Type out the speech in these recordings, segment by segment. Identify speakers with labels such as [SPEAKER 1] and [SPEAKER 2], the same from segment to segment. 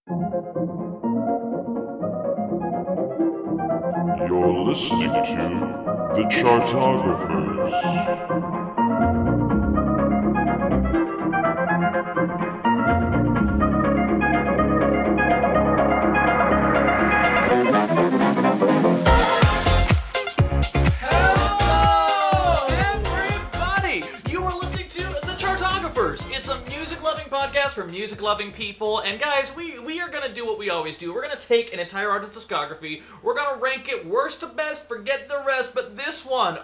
[SPEAKER 1] You're listening to the Chartographers.
[SPEAKER 2] Hello, everybody! You are listening to the Chartographers. It's a music-loving podcast for music-loving people. And guys, we are going to do what we always do. We're going to take an entire artist's discography. We're going to rank it worst to best, forget the rest. But this one,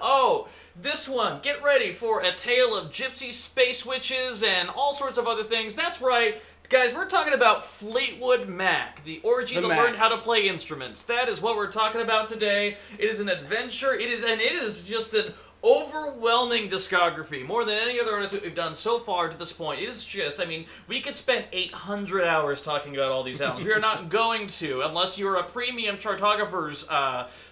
[SPEAKER 2] get ready for a tale of gypsy space witches and all sorts of other things. That's right. Guys, we're talking about Fleetwood Mac, the orgy that learned how to play instruments. That is what we're talking about today. It is an adventure. It is just an overwhelming discography, more than any other artist that we've done so far to this point. It is just, we could spend 800 hours talking about all these albums. We are not going to, unless you're a premium Chartographers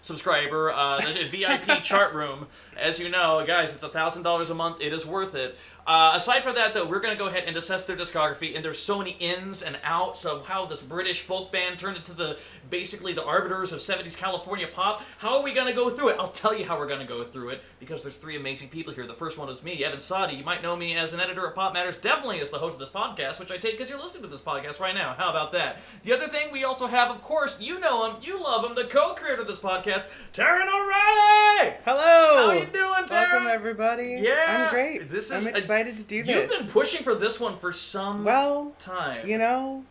[SPEAKER 2] subscriber, the VIP chart room. As you know, guys, it's $1,000 a month. It is worth it. Aside from that, though, we're going to go ahead and assess their discography, and there's so many ins and outs of how this British folk band turned into basically the arbiters of 70s California pop. How are we going to go through it? I'll tell you how we're going to go through it, because there's three amazing people here. The first one is me, Evan Sadi. You might know me as an editor at Pop Matters, definitely as the host of this podcast, which I take because you're listening to this podcast right now. How about that? The other thing we also have, of course, you know him, you love him, the co-creator of this podcast, Taran O'Reilly!
[SPEAKER 3] Hello!
[SPEAKER 2] How you doing, Taran?
[SPEAKER 3] Welcome, everybody.
[SPEAKER 2] Yeah!
[SPEAKER 3] I'm great. I'm excited to do this.
[SPEAKER 2] You've been pushing for this one for some time.
[SPEAKER 3] You know,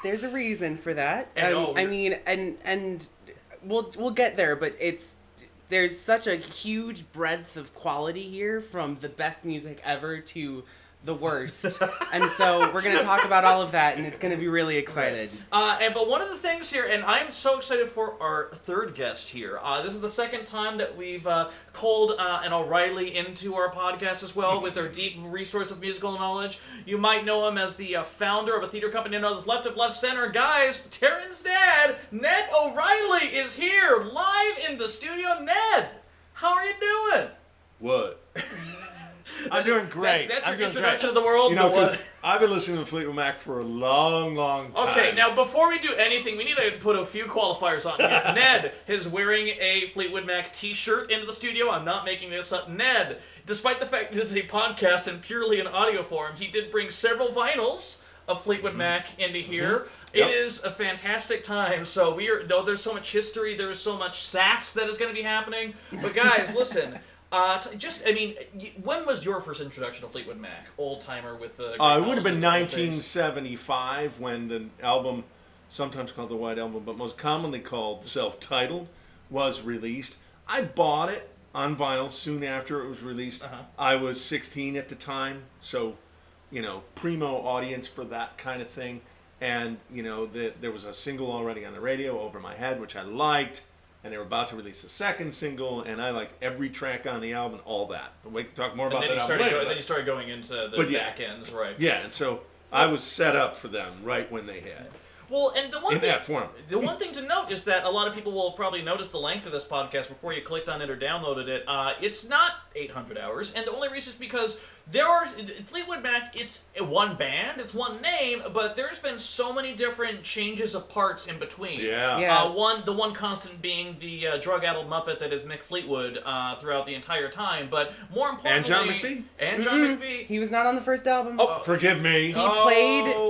[SPEAKER 3] there's a reason for that. And we'll get there, but there's such a huge breadth of quality here, from the best music ever to the worst. And so we're going to talk about all of that, and it's going to be really excited.
[SPEAKER 2] But one of the things here, and I'm so excited for our third guest here. This is the second time that we've called an O'Reilly into our podcast as well, with their deep resource of musical knowledge. You might know him as the founder of a theater company known as Left of Left Center. Guys, Taran's dad, Ned O'Reilly, is here live in the studio. Ned, how are you doing?
[SPEAKER 4] What? I'm doing great.
[SPEAKER 2] That's your introduction to the world?
[SPEAKER 4] You know, because I've been listening to Fleetwood Mac for a long, long time.
[SPEAKER 2] Okay, now before we do anything, we need to put a few qualifiers on here. Ned is wearing a Fleetwood Mac t-shirt into the studio. I'm not making this up. Ned, despite the fact that it's a podcast and purely in audio form, he did bring several vinyls of Fleetwood Mac into here. Yep. It is a fantastic time. So though there's so much history, there's so much sass that is going to be happening. But guys, listen. When was your first introduction to Fleetwood Mac? Old timer with the.
[SPEAKER 4] It would have been 1975 when the album, sometimes called the White Album, but most commonly called Self-Titled, was released. I bought it on vinyl soon after it was released. Uh-huh. I was 16 at the time, so primo audience for that kind of thing. And there was a single already on the radio, Over My Head, which I liked. And they were about to release a second single, and I liked every track on the album, all that. We can talk more about that album later.
[SPEAKER 2] Then you started going into the back ends, right?
[SPEAKER 4] Yeah, and so I was set up for them right when they had.
[SPEAKER 2] Well, and the one thing to note is that a lot of people will probably notice the length of this podcast before you clicked on it or downloaded it. It's not 800 hours, and the only reason is because Fleetwood Mac, it's one band, it's one name, but there's been so many different changes of parts in between.
[SPEAKER 4] Yeah.
[SPEAKER 2] The one constant being the drug-addled Muppet that is Mick Fleetwood throughout the entire time, but more importantly...
[SPEAKER 4] And John McVie.
[SPEAKER 3] He was not on the first album.
[SPEAKER 4] Oh, forgive me.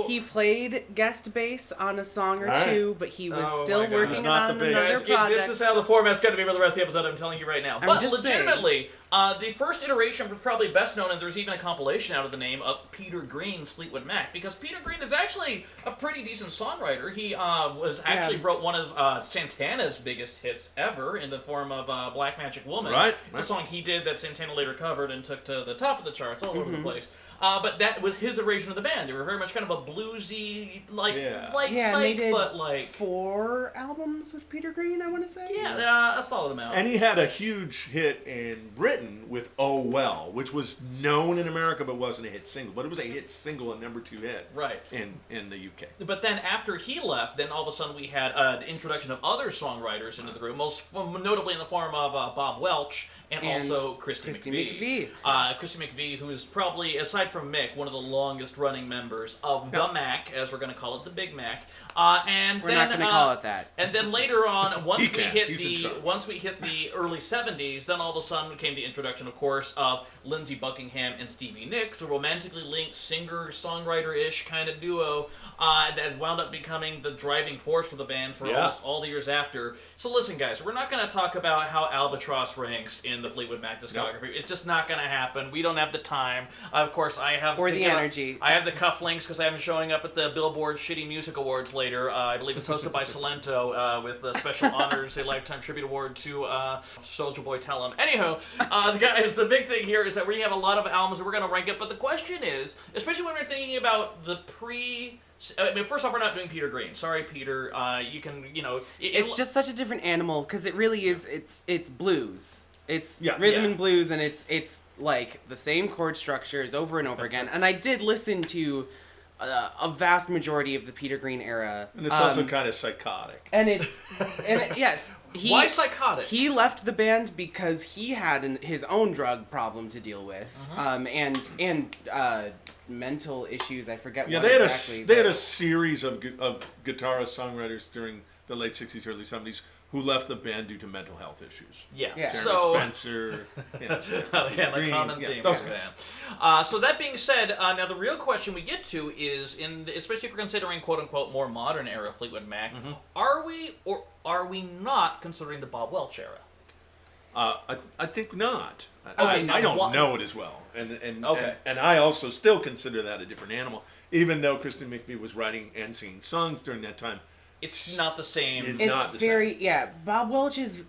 [SPEAKER 3] He played guest bass on a song or two, but he was still working on another project.
[SPEAKER 2] This is how the format's going to be for the rest of the episode, I'm telling you right now. But legitimately... the first iteration was probably best known, and there's even a compilation out of the name of Peter Green's Fleetwood Mac, because Peter Green is actually a pretty decent songwriter. He wrote one of Santana's biggest hits ever in the form of Black Magic Woman.
[SPEAKER 4] Right.
[SPEAKER 2] It's a song he did that Santana later covered and took to the top of the charts all over the place. But that was his iteration of the band. They were very much kind of a bluesy,
[SPEAKER 3] and they did
[SPEAKER 2] but
[SPEAKER 3] 4 albums with Peter Green, I want to say.
[SPEAKER 2] Yeah, a solid amount.
[SPEAKER 4] And he had a huge hit in Britain with Oh Well, which was known in America but wasn't a hit single. But it was a hit single and number 2 hit in the UK.
[SPEAKER 2] But then after he left, then all of a sudden we had an introduction of other songwriters into the group, most notably in the form of Bob Welch and also Christy McVie. Christy McVie, who is probably, aside aside from Mick, one of the longest-running members of the Mac, as we're going to call it, the Big Mac. And
[SPEAKER 3] we're not going to call it that.
[SPEAKER 2] And then later on, once we hit the early '70s, then all of a sudden came the introduction, of course, of Lindsey Buckingham and Stevie Nicks, a romantically linked singer-songwriter-ish kind of duo that wound up becoming the driving force for the band for almost all the years after. So listen, guys, we're not going to talk about how Albatross ranks in the Fleetwood Mac discography. Nope. It's just not going to happen. We don't have the time. Of course, I have
[SPEAKER 3] the energy.
[SPEAKER 2] I have the cufflinks because I'm showing up at the Billboard Shitty Music Awards later. I believe it's hosted by Salento with the special honors, a lifetime tribute award to Soulja Boy Tellum. Anyhow, guys, the big thing here is that we have a lot of albums that we're going to rank it. But the question is, especially when we're thinking about the I mean, first off, we're not doing Peter Green. Sorry, Peter. You can,
[SPEAKER 3] it's just such a different animal because it really is. It's blues. It's rhythm and blues, and it's like the same chord structures over and over again. And I did listen to a vast majority of the Peter Green era,
[SPEAKER 4] and it's also kind of psychotic.
[SPEAKER 3] And yes,
[SPEAKER 2] why psychotic?
[SPEAKER 3] He left the band because he had his own drug problem to deal with, and mental issues. I forget.
[SPEAKER 4] Yeah,
[SPEAKER 3] what exactly.
[SPEAKER 4] They had a series of guitarist songwriters during the late '60s, early '70s who left the band due to mental health issues.
[SPEAKER 2] Yeah.
[SPEAKER 4] Jeremy Spencer.
[SPEAKER 2] The common theme. So that being said, now the real question we get to is, especially if we're considering quote unquote more modern era Fleetwood Mac, are we or are we not considering the Bob Welch era?
[SPEAKER 4] I think not.
[SPEAKER 2] Okay,
[SPEAKER 4] I don't know it as well, and I also still consider that a different animal, even though Kristen McVie was writing and singing songs during that time.
[SPEAKER 2] It's not the same.
[SPEAKER 3] It's not the same. Bob Welch is,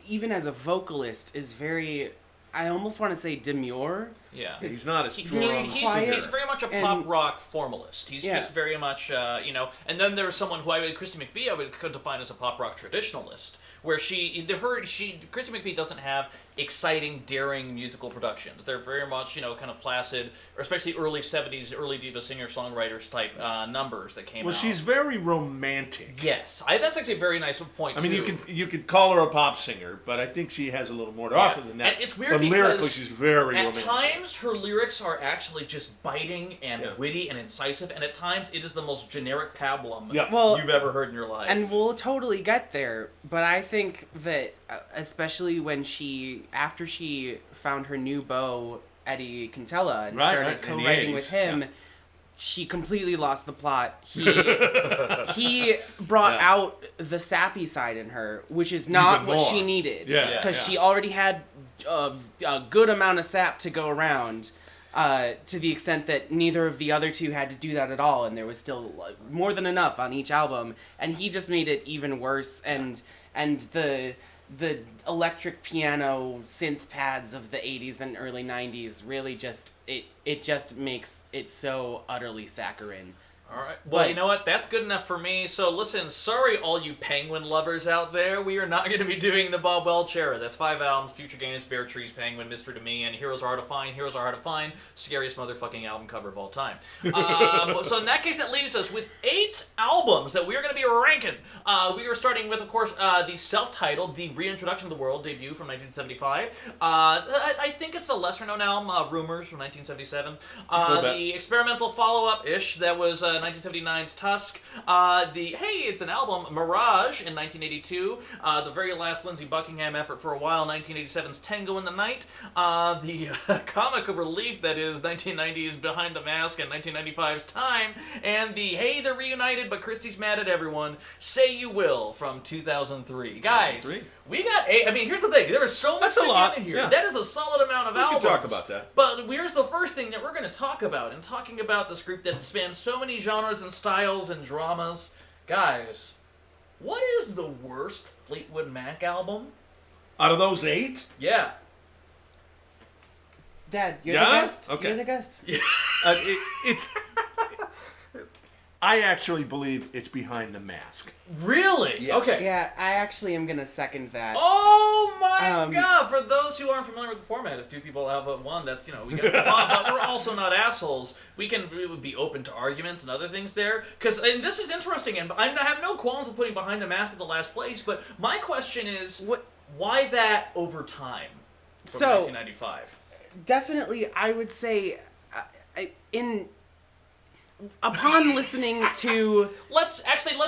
[SPEAKER 3] even as a vocalist, is very, I almost want to say demure.
[SPEAKER 2] Yeah.
[SPEAKER 4] He's not a strong singer.
[SPEAKER 2] He's very much a pop rock formalist. He's just very much, and then there's someone who Christy McVie, I would define as a pop rock traditionalist, where Christy McVie doesn't have exciting, daring musical productions. They're very much, kind of placid, or especially early '70s, early diva singer-songwriters type numbers that came out.
[SPEAKER 4] Well, she's very romantic.
[SPEAKER 2] Yes, that's actually a very nice point.
[SPEAKER 4] I mean, you could call her a pop singer, but I think she has a little more to offer than that.
[SPEAKER 2] And it's weird
[SPEAKER 4] but
[SPEAKER 2] because
[SPEAKER 4] lyrically, she's very romantic.
[SPEAKER 2] At times, her lyrics are actually just biting and witty and incisive, and at times it is the most generic pablum you've ever heard in your life.
[SPEAKER 3] And we'll totally get there, but I think that especially when after she found her new beau, Eddie Cantella, and started co-writing with him, she completely lost the plot. He brought out the sappy side in her, which is not what she needed. Because she already had a good amount of sap to go around, to the extent that neither of the other two had to do that at all, and there was still more than enough on each album. And he just made it even worse, and the electric piano synth pads of the 80s and early 90s really just it just makes it so utterly saccharine.
[SPEAKER 2] All right. Well, you know what? That's good enough for me. So listen, sorry all you Penguin lovers out there. We are not going to be doing the Bob Welch era. That's 5 albums: Future Games, Bear Trees, Penguin, Mystery to Me, and Heroes Are Hard to Find. Heroes Are Hard to Find. Scariest motherfucking album cover of all time. So in that case, that leaves us with 8 albums that we are going to be ranking. We are starting with, of course, the self-titled, the Reintroduction to the World debut from 1975. I think it's a lesser-known album, Rumors from 1977. The experimental follow-up-ish that was 1979's Tusk. It's an album, Mirage in 1982. The very last Lindsey Buckingham effort for a while, 1987's Tango in the Night. The comic of relief that is 1990's Behind the Mask and 1995's Time. And the they're reunited, but Christie's mad at everyone, Say You Will from 2003. Guys, we got 8. I mean, here's the thing. There is so much in here. Yeah. That is a solid amount of albums.
[SPEAKER 4] We can talk about that.
[SPEAKER 2] But here's the first thing that we're going to talk about in talking about this group that spans so many genres and styles and dramas. Guys, what is the worst Fleetwood Mac album?
[SPEAKER 4] Out of those 8?
[SPEAKER 2] Yeah.
[SPEAKER 3] Dad, you're the guest.
[SPEAKER 4] Okay.
[SPEAKER 3] You're the guest.
[SPEAKER 2] Yeah.
[SPEAKER 4] I actually believe it's Behind the Mask.
[SPEAKER 2] Really?
[SPEAKER 4] Yes.
[SPEAKER 2] Okay.
[SPEAKER 3] Yeah, I actually am going to second that.
[SPEAKER 2] Oh my God! For those who aren't familiar with the format, if 2 people have one, that's, we get fun, but we're also not assholes. We would be open to arguments and other things there. And this is interesting, and I have no qualms with putting Behind the Mask at the last place, but my question is, why that over time from 1995?
[SPEAKER 3] Definitely, I would say, upon listening to...
[SPEAKER 2] Let's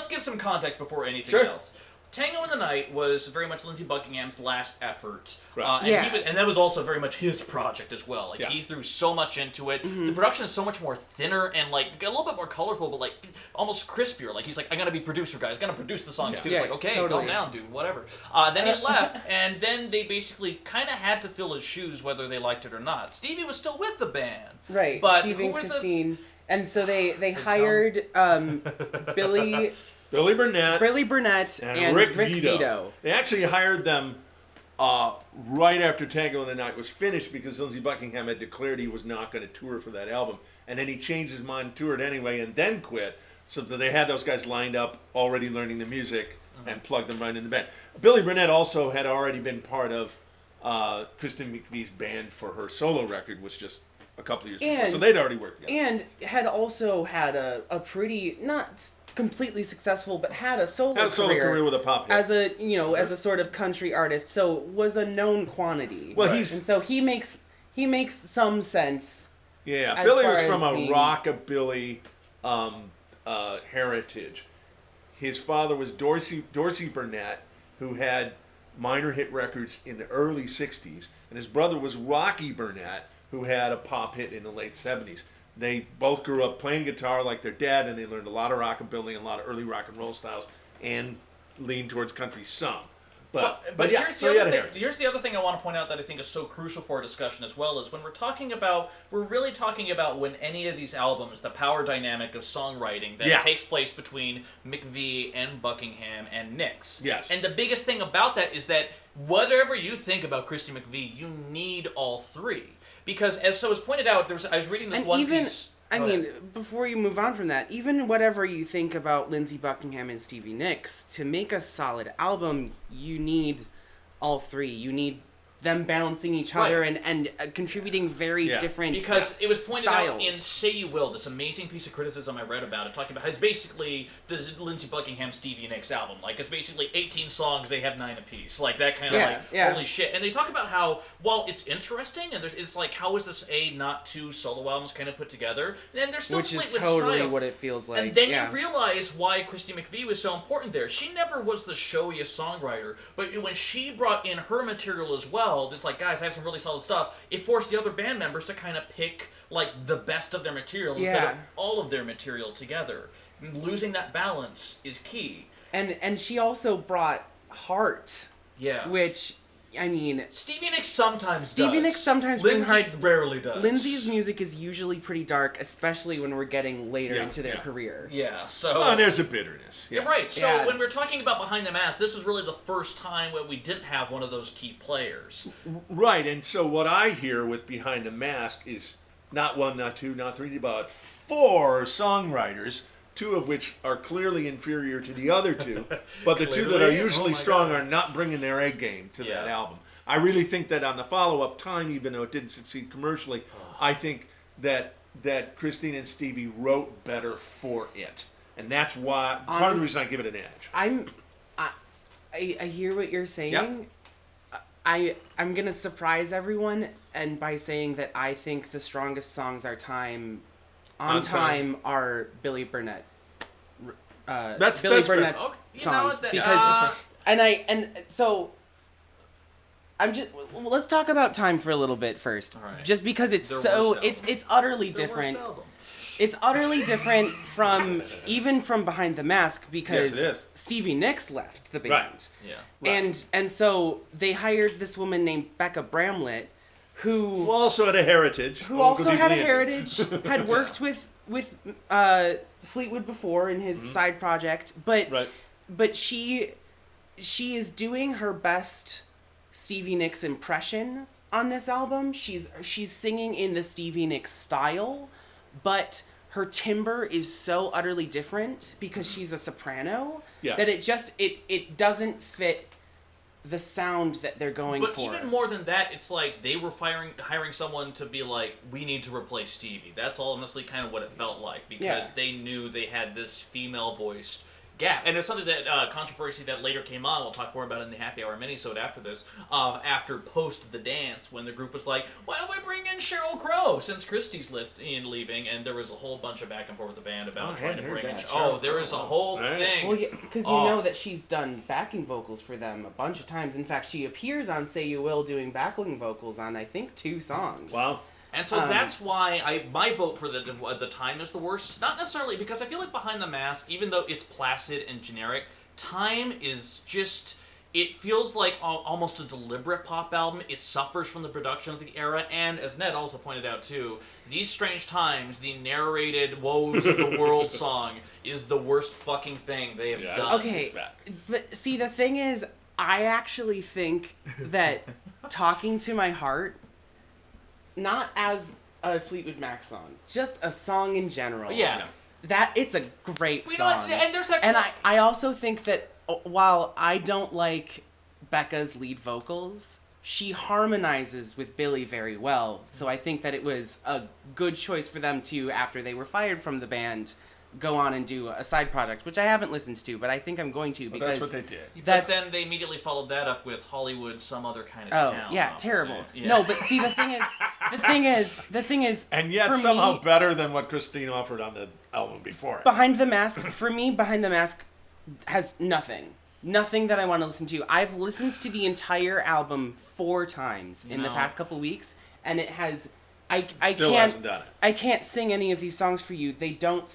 [SPEAKER 2] give some context before anything else. Tango in the Night was very much Lindsey Buckingham's last effort.
[SPEAKER 4] Right.
[SPEAKER 2] And that was also very much his project as well. Like, he threw so much into it. The production is so much more thinner and, like, a little bit more colorful, but, like, almost crispier. Like, he's like, I'm gonna be producer, guys. I'm gonna produce the songs, too. It's like, okay, calm down, dude. Whatever. Then he left, and then they basically kind of had to fill his shoes whether they liked it or not. Stevie was still with the band.
[SPEAKER 3] Right,
[SPEAKER 2] But
[SPEAKER 3] Stevie and Christine. And so they hired Billy Burnett, and Rick Vito.
[SPEAKER 4] They actually hired them right after Tango in the Night was finished because Lindsey Buckingham had declared he was not going to tour for that album. And then he changed his mind, toured anyway, and then quit. So that they had those guys lined up, already learning the music, and plugged them right in the band. Billy Burnett also had already been part of Kristen McVie's band for her solo record, which just a couple of years before. So they'd already worked together.
[SPEAKER 3] And had also had a pretty, not completely successful, but had a solo career
[SPEAKER 4] with a pop hit.
[SPEAKER 3] as a sort of country artist, so was a known quantity.
[SPEAKER 4] Well,
[SPEAKER 3] and so he makes some sense.
[SPEAKER 4] Yeah, Billy was from a rockabilly heritage. His father was Dorsey Burnett, who had minor hit records in the early 60s, and his brother was Rocky Burnett, who had a pop hit in the late 70s. They both grew up playing guitar like their dad, and they learned a lot of rockabilly and a lot of early rock and roll styles, and leaned towards country some. But
[SPEAKER 2] here's the other thing I want to point out that I think is so crucial for our discussion as well, is when we're really talking about when any of these albums, the power dynamic of songwriting that takes place between McVie and Buckingham and Nicks.
[SPEAKER 4] Yes.
[SPEAKER 2] And the biggest thing about that is that whatever you think about Christy McVie, you need all three. Because as pointed out, I was reading this piece.
[SPEAKER 3] Before you move on from that, even whatever you think about Lindsey Buckingham and Stevie Nicks, to make a solid album, you need all three. You need them balancing each other and contributing very different
[SPEAKER 2] because it was pointed
[SPEAKER 3] styles.
[SPEAKER 2] out in Say You Will, this amazing piece of criticism I read about it, talking about it's basically the Lindsey Buckingham Stevie Nicks album. Like, it's basically 18 songs, they have 9 apiece. Like, that kind of holy shit. And they talk about how, while it's interesting, and it's like, how is this not two solo albums kind of put together? And they're still
[SPEAKER 3] Which is
[SPEAKER 2] Fleetwood
[SPEAKER 3] totally
[SPEAKER 2] style.
[SPEAKER 3] what it feels like.
[SPEAKER 2] And then you realize why Christy McVie was so important there. She never was the showiest songwriter, but when she brought in her material as well, it's like, guys, I have some really solid stuff. It forced the other band members to kind of pick, like, the best of their material instead of all of their material together. And losing that balance is key.
[SPEAKER 3] And she also brought heart.
[SPEAKER 2] Yeah.
[SPEAKER 3] Which, I mean...
[SPEAKER 2] Stevie Nicks sometimes
[SPEAKER 3] brings heart.
[SPEAKER 2] Lindsey rarely does.
[SPEAKER 3] Lindsey's music is usually pretty dark, especially when we're getting later into their career.
[SPEAKER 2] Yeah, so...
[SPEAKER 4] Oh, and there's a bitterness. Yeah.
[SPEAKER 2] Right, so when we're talking about Behind the Mask, this was really the first time where we didn't have one of those key players.
[SPEAKER 4] Right, and so what I hear with Behind the Mask is not one, not two, not three, but 4 songwriters, 2 of which are clearly inferior to the other 2, but the 2 that are usually strong are not bringing their A game to that album. I really think that on the follow-up, Time, even though it didn't succeed commercially, I think that Christine and Stevie wrote better for it. And that's why, part of the reason I give it an edge.
[SPEAKER 3] I hear what you're saying. Yep. I'm going to surprise everyone and by saying that I think the strongest songs are Time are Billy Burnett.
[SPEAKER 4] That's
[SPEAKER 3] Burnett's songs let's talk about Time for a little bit first.
[SPEAKER 2] Right.
[SPEAKER 3] Just because it's it's utterly different. It's utterly different from Behind the Mask because Stevie Nicks left the band.
[SPEAKER 4] Right.
[SPEAKER 2] Yeah.
[SPEAKER 3] Right. And so they hired this woman named Becca Bramlett who
[SPEAKER 4] also had a heritage.
[SPEAKER 3] Had worked with Fleetwood before in his side project, but she is doing her best Stevie Nicks impression on this album. She's singing in the Stevie Nicks style, but her timbre is so utterly different because she's a soprano that it doesn't fit the sound that they're going for.
[SPEAKER 2] But even more than that, it's like they were hiring someone to be like, we need to replace Stevie. That's honestly kind of what it felt like because they knew they had this female voiced gap. And it's something that controversy that later came on. We'll talk more about it in the Happy Hour minisode after this. After post the dance, when the group was like, "Why don't we bring in Sheryl Crow since Christie's leaving?" And there was a whole bunch of back and forth with the band about trying to bring in. There was a whole thing.
[SPEAKER 3] Well, yeah, because you know that she's done backing vocals for them a bunch of times. In fact, she appears on "Say You Will" doing backing vocals on I think 2 songs.
[SPEAKER 4] Wow.
[SPEAKER 2] And so that's why my vote for the Time is the worst. Not necessarily because I feel like Behind the Mask, even though it's placid and generic, Time is just... It feels like almost a deliberate pop album. It suffers from the production of the era, and as Ned also pointed out too, These Strange Times, the narrated woes of the world song, is the worst fucking thing they have done.
[SPEAKER 3] Okay, but see, the thing is, I actually think that Talking to My Heart, not as a Fleetwood Mac song, just a song in general.
[SPEAKER 2] Yeah.
[SPEAKER 3] That it's a great song.
[SPEAKER 2] And there's that.
[SPEAKER 3] And I also think that while I don't like Becca's lead vocals, she harmonizes with Billy very well. So I think that it was a good choice for them to, after they were fired from the band, go on and do a side project, which I haven't listened to, but I think I'm going to because
[SPEAKER 4] that's what they did.
[SPEAKER 2] But then they immediately followed that up with Hollywood, Some Other Kind of Town.
[SPEAKER 3] Oh, yeah, terrible.
[SPEAKER 2] Yeah.
[SPEAKER 3] No, but see, the thing is,
[SPEAKER 4] and yet
[SPEAKER 3] for
[SPEAKER 4] somehow
[SPEAKER 3] me,
[SPEAKER 4] better than what Christine offered on the album before.
[SPEAKER 3] Behind the Mask, for me, Behind the Mask has nothing that I want to listen to. I've listened to the entire album 4 times in the past couple weeks, and it has. I
[SPEAKER 4] hasn't done it.
[SPEAKER 3] I can't sing any of these songs for you. They don't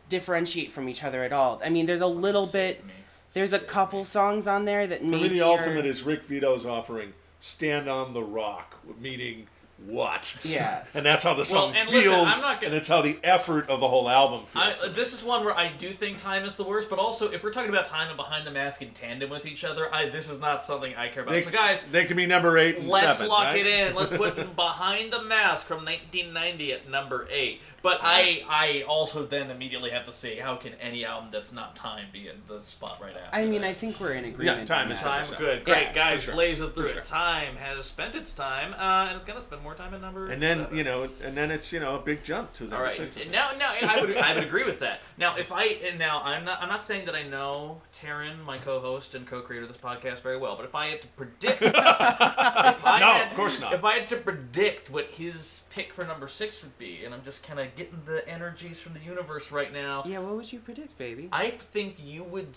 [SPEAKER 3] differentiate from each other at all. I mean, there's a little bit. There's a couple songs on there that maybe.
[SPEAKER 4] For me, the ultimate is Rick Vito's offering "Stand on the Rock," meaning what?
[SPEAKER 3] Yeah.
[SPEAKER 4] And that's how the song feels,
[SPEAKER 2] listen, I'm not gonna...
[SPEAKER 4] and it's how the effort of the whole album feels.
[SPEAKER 2] This is one where I do think Time is the worst, but also if we're talking about Time and Behind the Mask in tandem with each other, this is not something I care about. So guys,
[SPEAKER 4] they can be number 8 and 7.
[SPEAKER 2] Let's lock
[SPEAKER 4] right?
[SPEAKER 2] it in. Let's put Behind the Mask from 1990 at number 8. But I also then immediately have to say, how can any album that's not Time be in the spot right after?
[SPEAKER 3] I mean, I think we're in agreement.
[SPEAKER 4] Yeah, Time is
[SPEAKER 2] Time.
[SPEAKER 4] that.
[SPEAKER 2] Good, great,
[SPEAKER 3] Yeah,
[SPEAKER 2] guys.
[SPEAKER 4] sure.
[SPEAKER 2] Blaze it through
[SPEAKER 4] For
[SPEAKER 2] it.
[SPEAKER 4] sure.
[SPEAKER 2] Time has spent its time, and it's gonna spend more time at number.
[SPEAKER 4] And then
[SPEAKER 2] 7.
[SPEAKER 4] and then it's a big jump to number
[SPEAKER 2] All right.
[SPEAKER 4] 6.
[SPEAKER 2] Now, I would agree with that. Now, I'm not saying that I know Taran, my co-host and co-creator of this podcast, very well. But if I had to predict,
[SPEAKER 4] of course not.
[SPEAKER 2] If I had to predict what his pick for number 6 would be, and I'm just kind of getting the energies from the universe right now.
[SPEAKER 3] Yeah, what would you predict, baby?
[SPEAKER 2] I think you would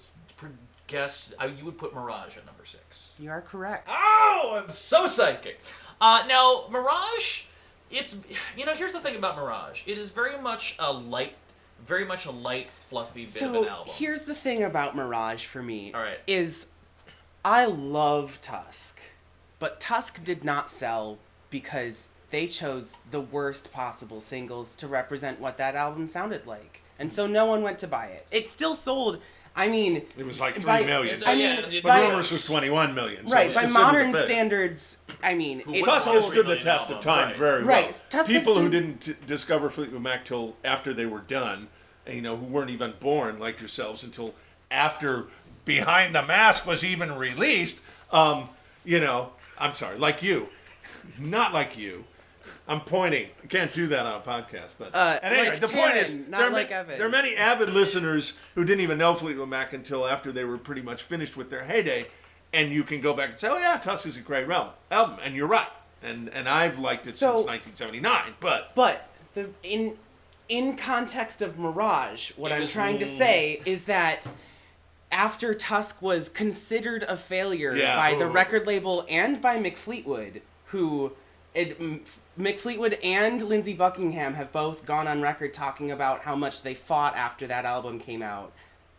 [SPEAKER 2] guess you would put Mirage at number 6.
[SPEAKER 3] You are correct.
[SPEAKER 2] Oh, I'm so psychic. Now, Mirage, it's here's the thing about Mirage. It is very much a light, fluffy bit of an album.
[SPEAKER 3] So here's the thing about Mirage for me.
[SPEAKER 2] All right.
[SPEAKER 3] Is I love Tusk, but Tusk did not sell because they chose the worst possible singles to represent what that album sounded like. And so no one went to buy it. It still sold. I mean,
[SPEAKER 4] it was like 3 million.
[SPEAKER 2] But
[SPEAKER 4] Rumors was 21 million. So
[SPEAKER 3] right, by modern standards, I mean, it
[SPEAKER 4] Tusk
[SPEAKER 3] sold,
[SPEAKER 4] has stood the test of time very well.
[SPEAKER 3] Right. Tusk
[SPEAKER 4] People who didn't discover Fleetwood Mac till after they were done, and, who weren't even born like yourselves until after Behind the Mask was even released, I'm sorry, like you. Not like you. I'm pointing. I can't do that on a podcast, but anyway,
[SPEAKER 3] like
[SPEAKER 4] the point
[SPEAKER 3] Taran,
[SPEAKER 4] is,
[SPEAKER 3] not like Evan.
[SPEAKER 4] there are many avid listeners who didn't even know Fleetwood Mac until after they were pretty much finished with their heyday, and you can go back and say, "Oh yeah, Tusk is a great album," and you're right, and I've liked it since 1979,
[SPEAKER 3] but in context of Mirage, what I'm trying to say is that after Tusk was considered a failure by the record label and by Mick Fleetwood, Mick Fleetwood and Lindsey Buckingham have both gone on record talking about how much they fought after that album came out.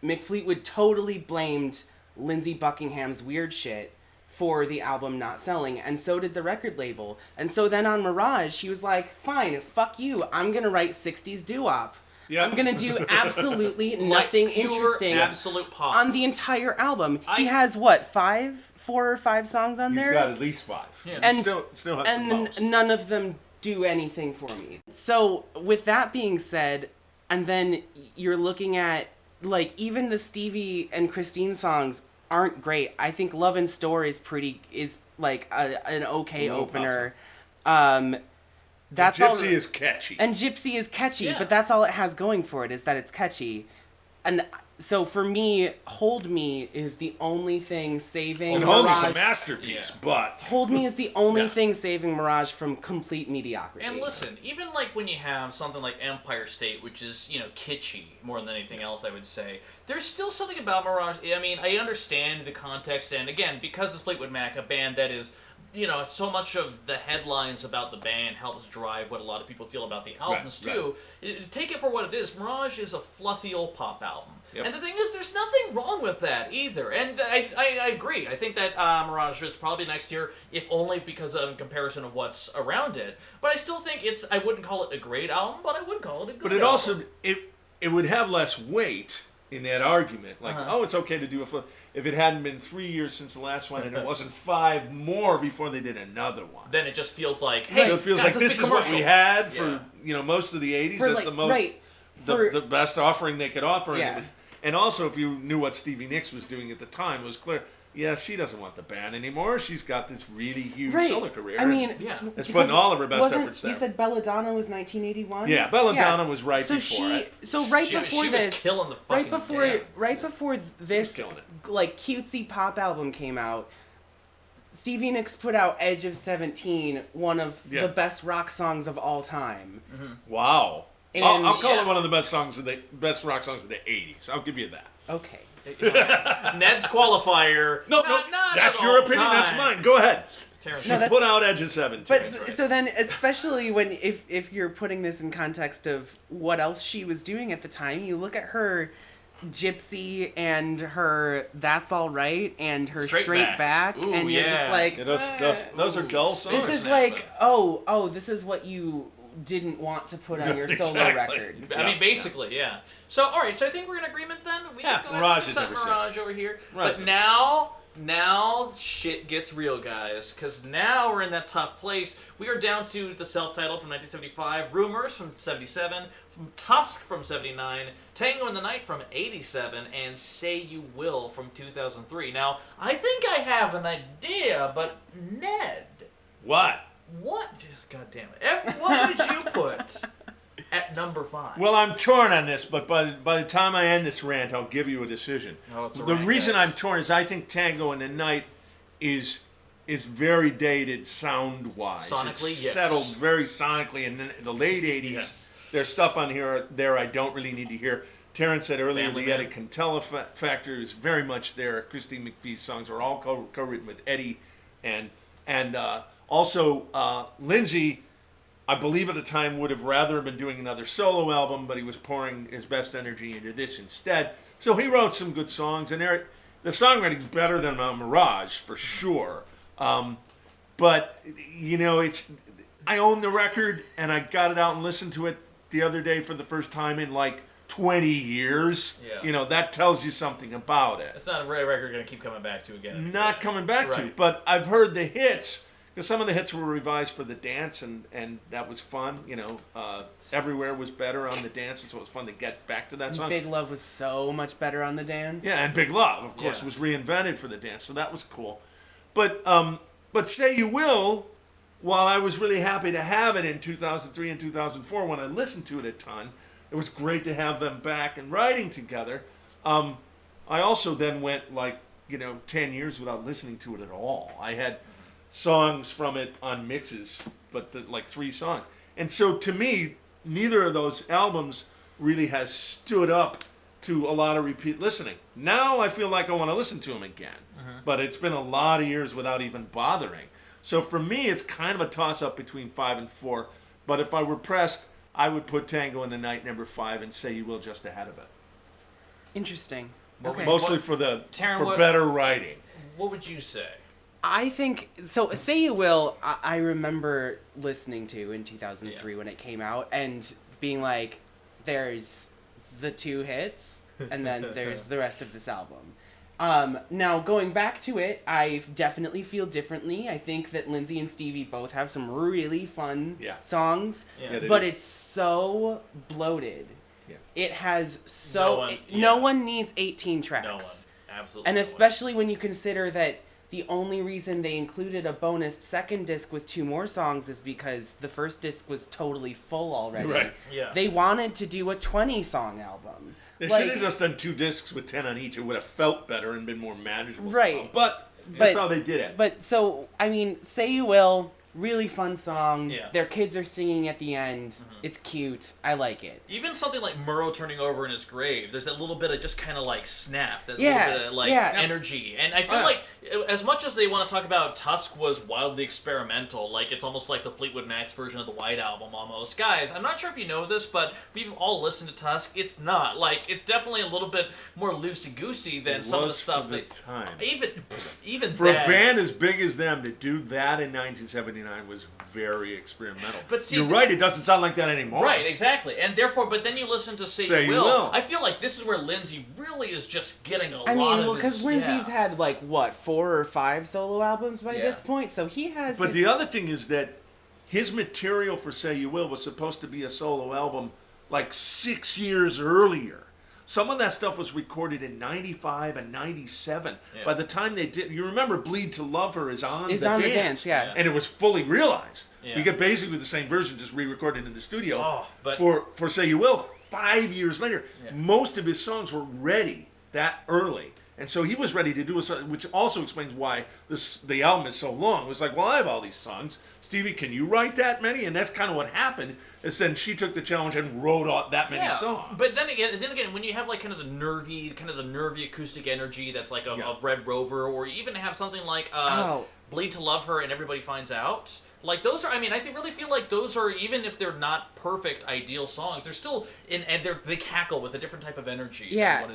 [SPEAKER 3] Mick Fleetwood totally blamed Lindsey Buckingham's weird shit for the album not selling, and so did the record label. And so then on Mirage, she was like, fine, fuck you, I'm gonna write 60s doo-wop.
[SPEAKER 4] Yep.
[SPEAKER 3] I'm gonna do absolutely nothing interesting
[SPEAKER 2] absolute pop
[SPEAKER 3] on the entire album. He has what, 4 or 5 songs on there?
[SPEAKER 4] He's got at least 5.
[SPEAKER 2] Yeah.
[SPEAKER 3] And
[SPEAKER 4] still has the
[SPEAKER 3] and
[SPEAKER 4] most.
[SPEAKER 3] none of them do anything for me. So with that being said, and then you're looking at even the Stevie and Christine songs aren't great. I think Love and Store is like an okay opener. That's
[SPEAKER 4] Gypsy is catchy.
[SPEAKER 3] And Gypsy is catchy, but that's all it has going for it, is that it's catchy. And So for me, Hold Me is the only thing saving
[SPEAKER 4] And
[SPEAKER 3] Mirage.
[SPEAKER 4] Hold Me's a masterpiece, but
[SPEAKER 3] Hold Me is the only thing saving Mirage from complete mediocrity.
[SPEAKER 2] And listen, even like when you have something like Empire State, which is, kitschy more than anything else, I would say, there's still something about Mirage. I mean, I understand the context, and again, because it's Fleetwood Mac, a band that is, so much of the headlines about the band helps drive what a lot of people feel about the albums, too. Right. Take it for what it is. Mirage is a fluffy old pop album. Yep. And the thing is, there's nothing wrong with that either. And I agree. I think that Mirage is probably next year, if only because of comparison of what's around it. But I still think I wouldn't call it a great album, but I would call it a good album.
[SPEAKER 4] But it also, it would have less weight in that argument. Like, it's okay to do a flip. If it hadn't been 3 years since the last one, and it wasn't 5 more before they did another one.
[SPEAKER 2] Then it just feels like, hey,
[SPEAKER 4] so it feels like this is what we had for most of the 80s.
[SPEAKER 3] For
[SPEAKER 4] That's the most, the best offering they could offer.
[SPEAKER 3] Yeah.
[SPEAKER 4] And also, if you knew what Stevie Nicks was doing at the time, it was clear, she doesn't want the band anymore. She's got this really huge solo career.
[SPEAKER 3] I mean,
[SPEAKER 4] it's putting all of her best efforts there.
[SPEAKER 3] You said Belladonna was 1981?
[SPEAKER 4] Yeah, Belladonna was right before it.
[SPEAKER 3] So before
[SPEAKER 2] she
[SPEAKER 3] this,
[SPEAKER 2] was killing the fucking
[SPEAKER 3] right before this, like, cutesy pop album came out, Stevie Nicks put out Edge of 17, one of the best rock songs of all time.
[SPEAKER 4] Mm-hmm. Wow. And I'll call it one of the best best rock songs of the 80s. I'll give you that.
[SPEAKER 3] Okay.
[SPEAKER 2] Ned's qualifier.
[SPEAKER 4] No, that's your opinion. That's mine. Go ahead.
[SPEAKER 2] Taran,
[SPEAKER 4] put out Edge of 17.
[SPEAKER 3] But so then, especially when if you're putting this in context of what else she was doing at the time, you look at her Gypsy and her That's All Right and her Straight Back.
[SPEAKER 2] Ooh,
[SPEAKER 3] and you're just like,
[SPEAKER 4] those are dull songs.
[SPEAKER 3] This is like, this is what you didn't want to put on your solo record.
[SPEAKER 2] I mean, basically, yeah. So, all right. So I think we're in agreement then. We can go
[SPEAKER 4] Mirage
[SPEAKER 2] ahead and
[SPEAKER 4] is
[SPEAKER 2] Mirage over here.
[SPEAKER 4] Mirage
[SPEAKER 2] but now shit gets real, guys, because now we're in that tough place. We are down to the self-titled from 1975, Rumors from 77, from Tusk from 79, Tango in the Night from 87, and Say You Will from 2003. Now, I think I have an idea, but Ned.
[SPEAKER 4] What?
[SPEAKER 2] Just goddamn it. What would you put at number 5?
[SPEAKER 4] Well, I'm torn on this, but by the time I end this rant, I'll give you a decision. The reason I'm torn is I think Tango in the Night is very dated sound-wise.
[SPEAKER 2] Sonically,
[SPEAKER 4] it's settled very sonically. And in the late 80s,
[SPEAKER 2] yes.
[SPEAKER 4] There's stuff on there I don't really need to hear. Taran said earlier
[SPEAKER 2] Family
[SPEAKER 4] the
[SPEAKER 2] Man.
[SPEAKER 4] Eddie Cantella factor is very much there. Christine McVie's songs are all co-written with Eddie. And also Lindsay, I believe at the time, would have rather been doing another solo album, but he was pouring his best energy into this instead. So he wrote some good songs, and the songwriting's better than Mirage, for sure. But, I own the record, and I got it out and listened to it the other day for the first time in, 20 years.
[SPEAKER 2] Yeah.
[SPEAKER 4] That tells you something about it.
[SPEAKER 2] It's not a record you're going to keep coming back to again.
[SPEAKER 4] Not coming back to, but I've heard the hits. Because some of the hits were revised for the dance, and that was fun. Everywhere was better on the dance, and so it was fun to get back to that song.
[SPEAKER 3] Big Love was so much better on the dance.
[SPEAKER 4] Yeah, and Big Love, of course, was reinvented for the dance, so that was cool. But Say You Will, while I was really happy to have it in 2003 and 2004 when I listened to it a ton, it was great to have them back and writing together. I also then went 10 years without listening to it at all. I had songs from it on mixes, but 3 songs. And so to me, neither of those albums really has stood up to a lot of repeat listening. Now I feel like I want to listen to them again, but it's been a lot of years without even bothering. So for me, it's kind of a toss-up between 5 and 4, but if I were pressed, I would put Tango in the Night number 5 and Say You Will just ahead of it.
[SPEAKER 3] Interesting.
[SPEAKER 2] Okay.
[SPEAKER 4] Mostly for better writing.
[SPEAKER 2] What would you say?
[SPEAKER 3] I think, so Say You Will, I remember listening to in 2003 when it came out and being like, there's the 2 hits and then there's the rest of this album. Now, going back to it, I definitely feel differently. I think that Lindsay and Stevie both have some really fun songs, but it's so bloated.
[SPEAKER 4] Yeah.
[SPEAKER 3] It has
[SPEAKER 2] no
[SPEAKER 3] one needs 18 tracks.
[SPEAKER 2] No one. Absolutely.
[SPEAKER 3] And especially when you consider that the only reason they included a bonus second disc with 2 more songs is because the first disc was totally full already.
[SPEAKER 4] Right.
[SPEAKER 2] Yeah.
[SPEAKER 3] They wanted to do a 20-song album.
[SPEAKER 4] They should have just done 2 discs with 10 on each. It would have felt better and been more manageable.
[SPEAKER 3] Right.
[SPEAKER 4] But that's how they did it.
[SPEAKER 3] But so, I mean, Say You Will, really fun song.
[SPEAKER 2] Yeah.
[SPEAKER 3] Their kids are singing at the end.
[SPEAKER 2] Mm-hmm.
[SPEAKER 3] It's cute. I like it.
[SPEAKER 2] Even something like Murrow turning over in his grave, there's that little bit of just kind of like snap, that
[SPEAKER 3] Yeah,
[SPEAKER 2] little bit of like
[SPEAKER 3] yeah.
[SPEAKER 2] energy. And I feel like as much as they want to talk about Tusk was wildly experimental, like it's almost like the Fleetwood Mac's version of the White Album almost. Guys, I'm not sure if you know this, but we've all listened to Tusk. It's not. Like, it's definitely a little bit more loosey-goosey than some of the stuff that...
[SPEAKER 4] time.
[SPEAKER 2] Even
[SPEAKER 4] For
[SPEAKER 2] then,
[SPEAKER 4] a band as big as them to do that in 1979 was very experimental.
[SPEAKER 2] But see,
[SPEAKER 4] you're right, it doesn't sound like that anymore.
[SPEAKER 2] Right, exactly. And therefore, but then you listen to Say You Will. I feel like this is where Lindsay really is just getting a lot of
[SPEAKER 3] I mean,
[SPEAKER 2] his...
[SPEAKER 3] well, because Lindsay's had, like, what, 4 or 5 solo albums by this point? So he has
[SPEAKER 4] But the other thing is that his material for Say You Will was supposed to be a solo album like 6 years earlier. Some of that stuff was recorded in 95 and 97. Yeah. By the time they did... You remember Bleed to Love Her is on the dance.
[SPEAKER 3] Yeah.
[SPEAKER 4] And it was fully realized. Yeah. We get basically the same version, just re-recorded in the studio. For Say You Will, 5 years later. Yeah. Most of his songs were ready that early. And so he was ready to do a song, which also explains why the album is so long. It was like, well, I have all these songs. Stevie, can you write that many? And that's kind of what happened. Is then she took the challenge and wrote out that many songs.
[SPEAKER 2] But then again, when you have like kind of the nervy acoustic energy that's like a Red Rover, or you even have something like Bleed to Love Her and Everybody Finds Out. Like, those are, I mean, I really feel like those are, even if they're not perfect, ideal songs, they're still, they cackle with a different type of energy.
[SPEAKER 3] Yeah,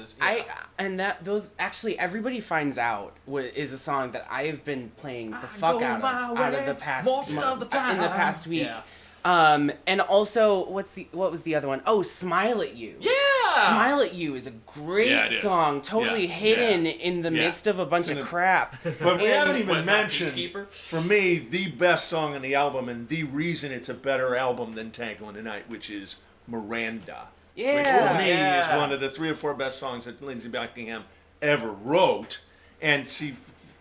[SPEAKER 3] those, actually, Everybody Finds Out is a song that I have been playing the fuck out of the past in the past week. Yeah. And also, what was the other one? Oh, Smile at You.
[SPEAKER 2] Yeah!
[SPEAKER 3] Smile at You is a great song, totally hidden in the midst of a bunch of crap.
[SPEAKER 4] But we haven't even mentioned, for me, the best song on the album, and the reason it's a better album than Tango in the Night, which is Miranda.
[SPEAKER 3] Yeah!
[SPEAKER 4] Which for me is one of the 3 or 4 best songs that Lindsey Buckingham ever wrote. And see,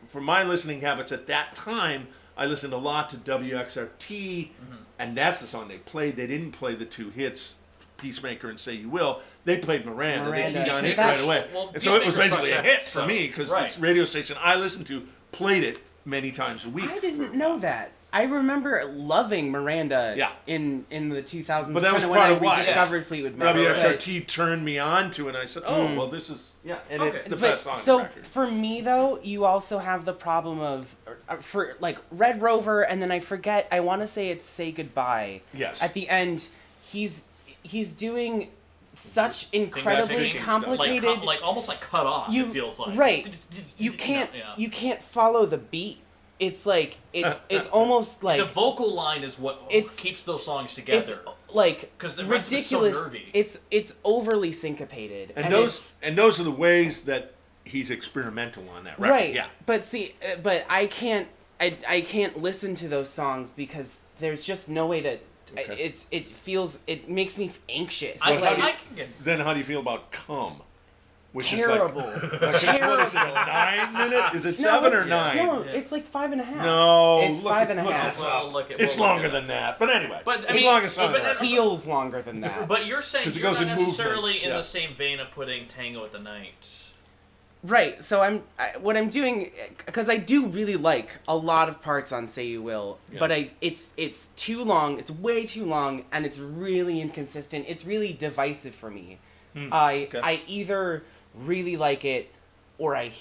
[SPEAKER 4] for my listening habits at that time, I listened a lot to WXRT, and that's the song they played. They didn't play the 2 hits, Peacemaker and Say You Will. They played Miranda. They keyed on it right away. Well, and so it was basically a hit for me, because this radio station I listened to played it many times a week.
[SPEAKER 3] I didn't know that. I remember loving Miranda in the 2000s.
[SPEAKER 4] But that was part of why
[SPEAKER 3] we discovered Fleetwood Mac.
[SPEAKER 4] WXRT turned me on to it, and I said, well, this is... Yeah, and it's the best song
[SPEAKER 3] So,
[SPEAKER 4] on the record. For
[SPEAKER 3] me, though, you also have the problem of, for like, Red Rover, and then I want to say it's Say Goodbye.
[SPEAKER 4] Yes.
[SPEAKER 3] At the end, he's doing such incredibly complicated...
[SPEAKER 2] Like almost like cut off, it feels like.
[SPEAKER 3] Right. You can't follow the beat. It's like it's almost like
[SPEAKER 2] the vocal line is what keeps those songs together.
[SPEAKER 3] It's like
[SPEAKER 2] because the
[SPEAKER 3] ridiculous.
[SPEAKER 2] Rest of it's so nervy.
[SPEAKER 3] It's overly syncopated,
[SPEAKER 4] and those are the ways that he's experimental on that record.
[SPEAKER 3] Right.
[SPEAKER 4] Yeah.
[SPEAKER 3] But see, I can't listen to those songs because there's just no way to. Okay. It makes me anxious.
[SPEAKER 4] Then how do you feel about Come? Which
[SPEAKER 3] terrible.
[SPEAKER 4] Is terrible. What is it, a 9 minute? Is it 7 or 9?
[SPEAKER 3] No, it's like 5.5.
[SPEAKER 4] No,
[SPEAKER 3] it's 5.5.
[SPEAKER 4] It's longer than that. But anyway, as long as
[SPEAKER 3] it feels longer than that.
[SPEAKER 2] But you're saying you're not necessarily in the same vein of putting Tango at the Night.
[SPEAKER 3] Right. So what I'm doing, because I do really like a lot of parts on Say You Will, but it's too long. It's way too long, and it's really inconsistent. It's really divisive for me. I either really like it, or I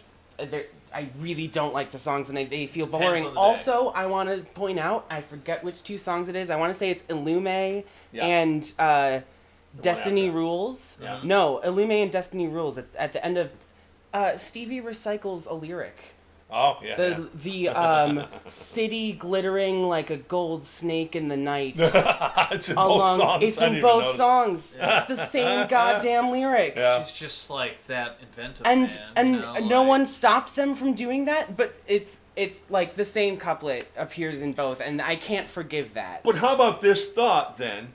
[SPEAKER 3] really don't like the songs, and they feel boring. Also, I want to point out, I forget which 2 songs it is. I want to say it's Illume and Destiny Rules. Yeah. No, Illume and Destiny Rules. At the end of Stevie recycles a lyric.
[SPEAKER 4] Oh, yeah.
[SPEAKER 3] The city glittering like a gold snake in the night.
[SPEAKER 4] It's in both songs.
[SPEAKER 3] It's in both songs. It's the same goddamn lyric.
[SPEAKER 2] Yeah. She's just like that inventive,
[SPEAKER 3] and no one stopped them from doing that, but it's like the same couplet appears in both, and I can't forgive that.
[SPEAKER 4] But how about this thought, then?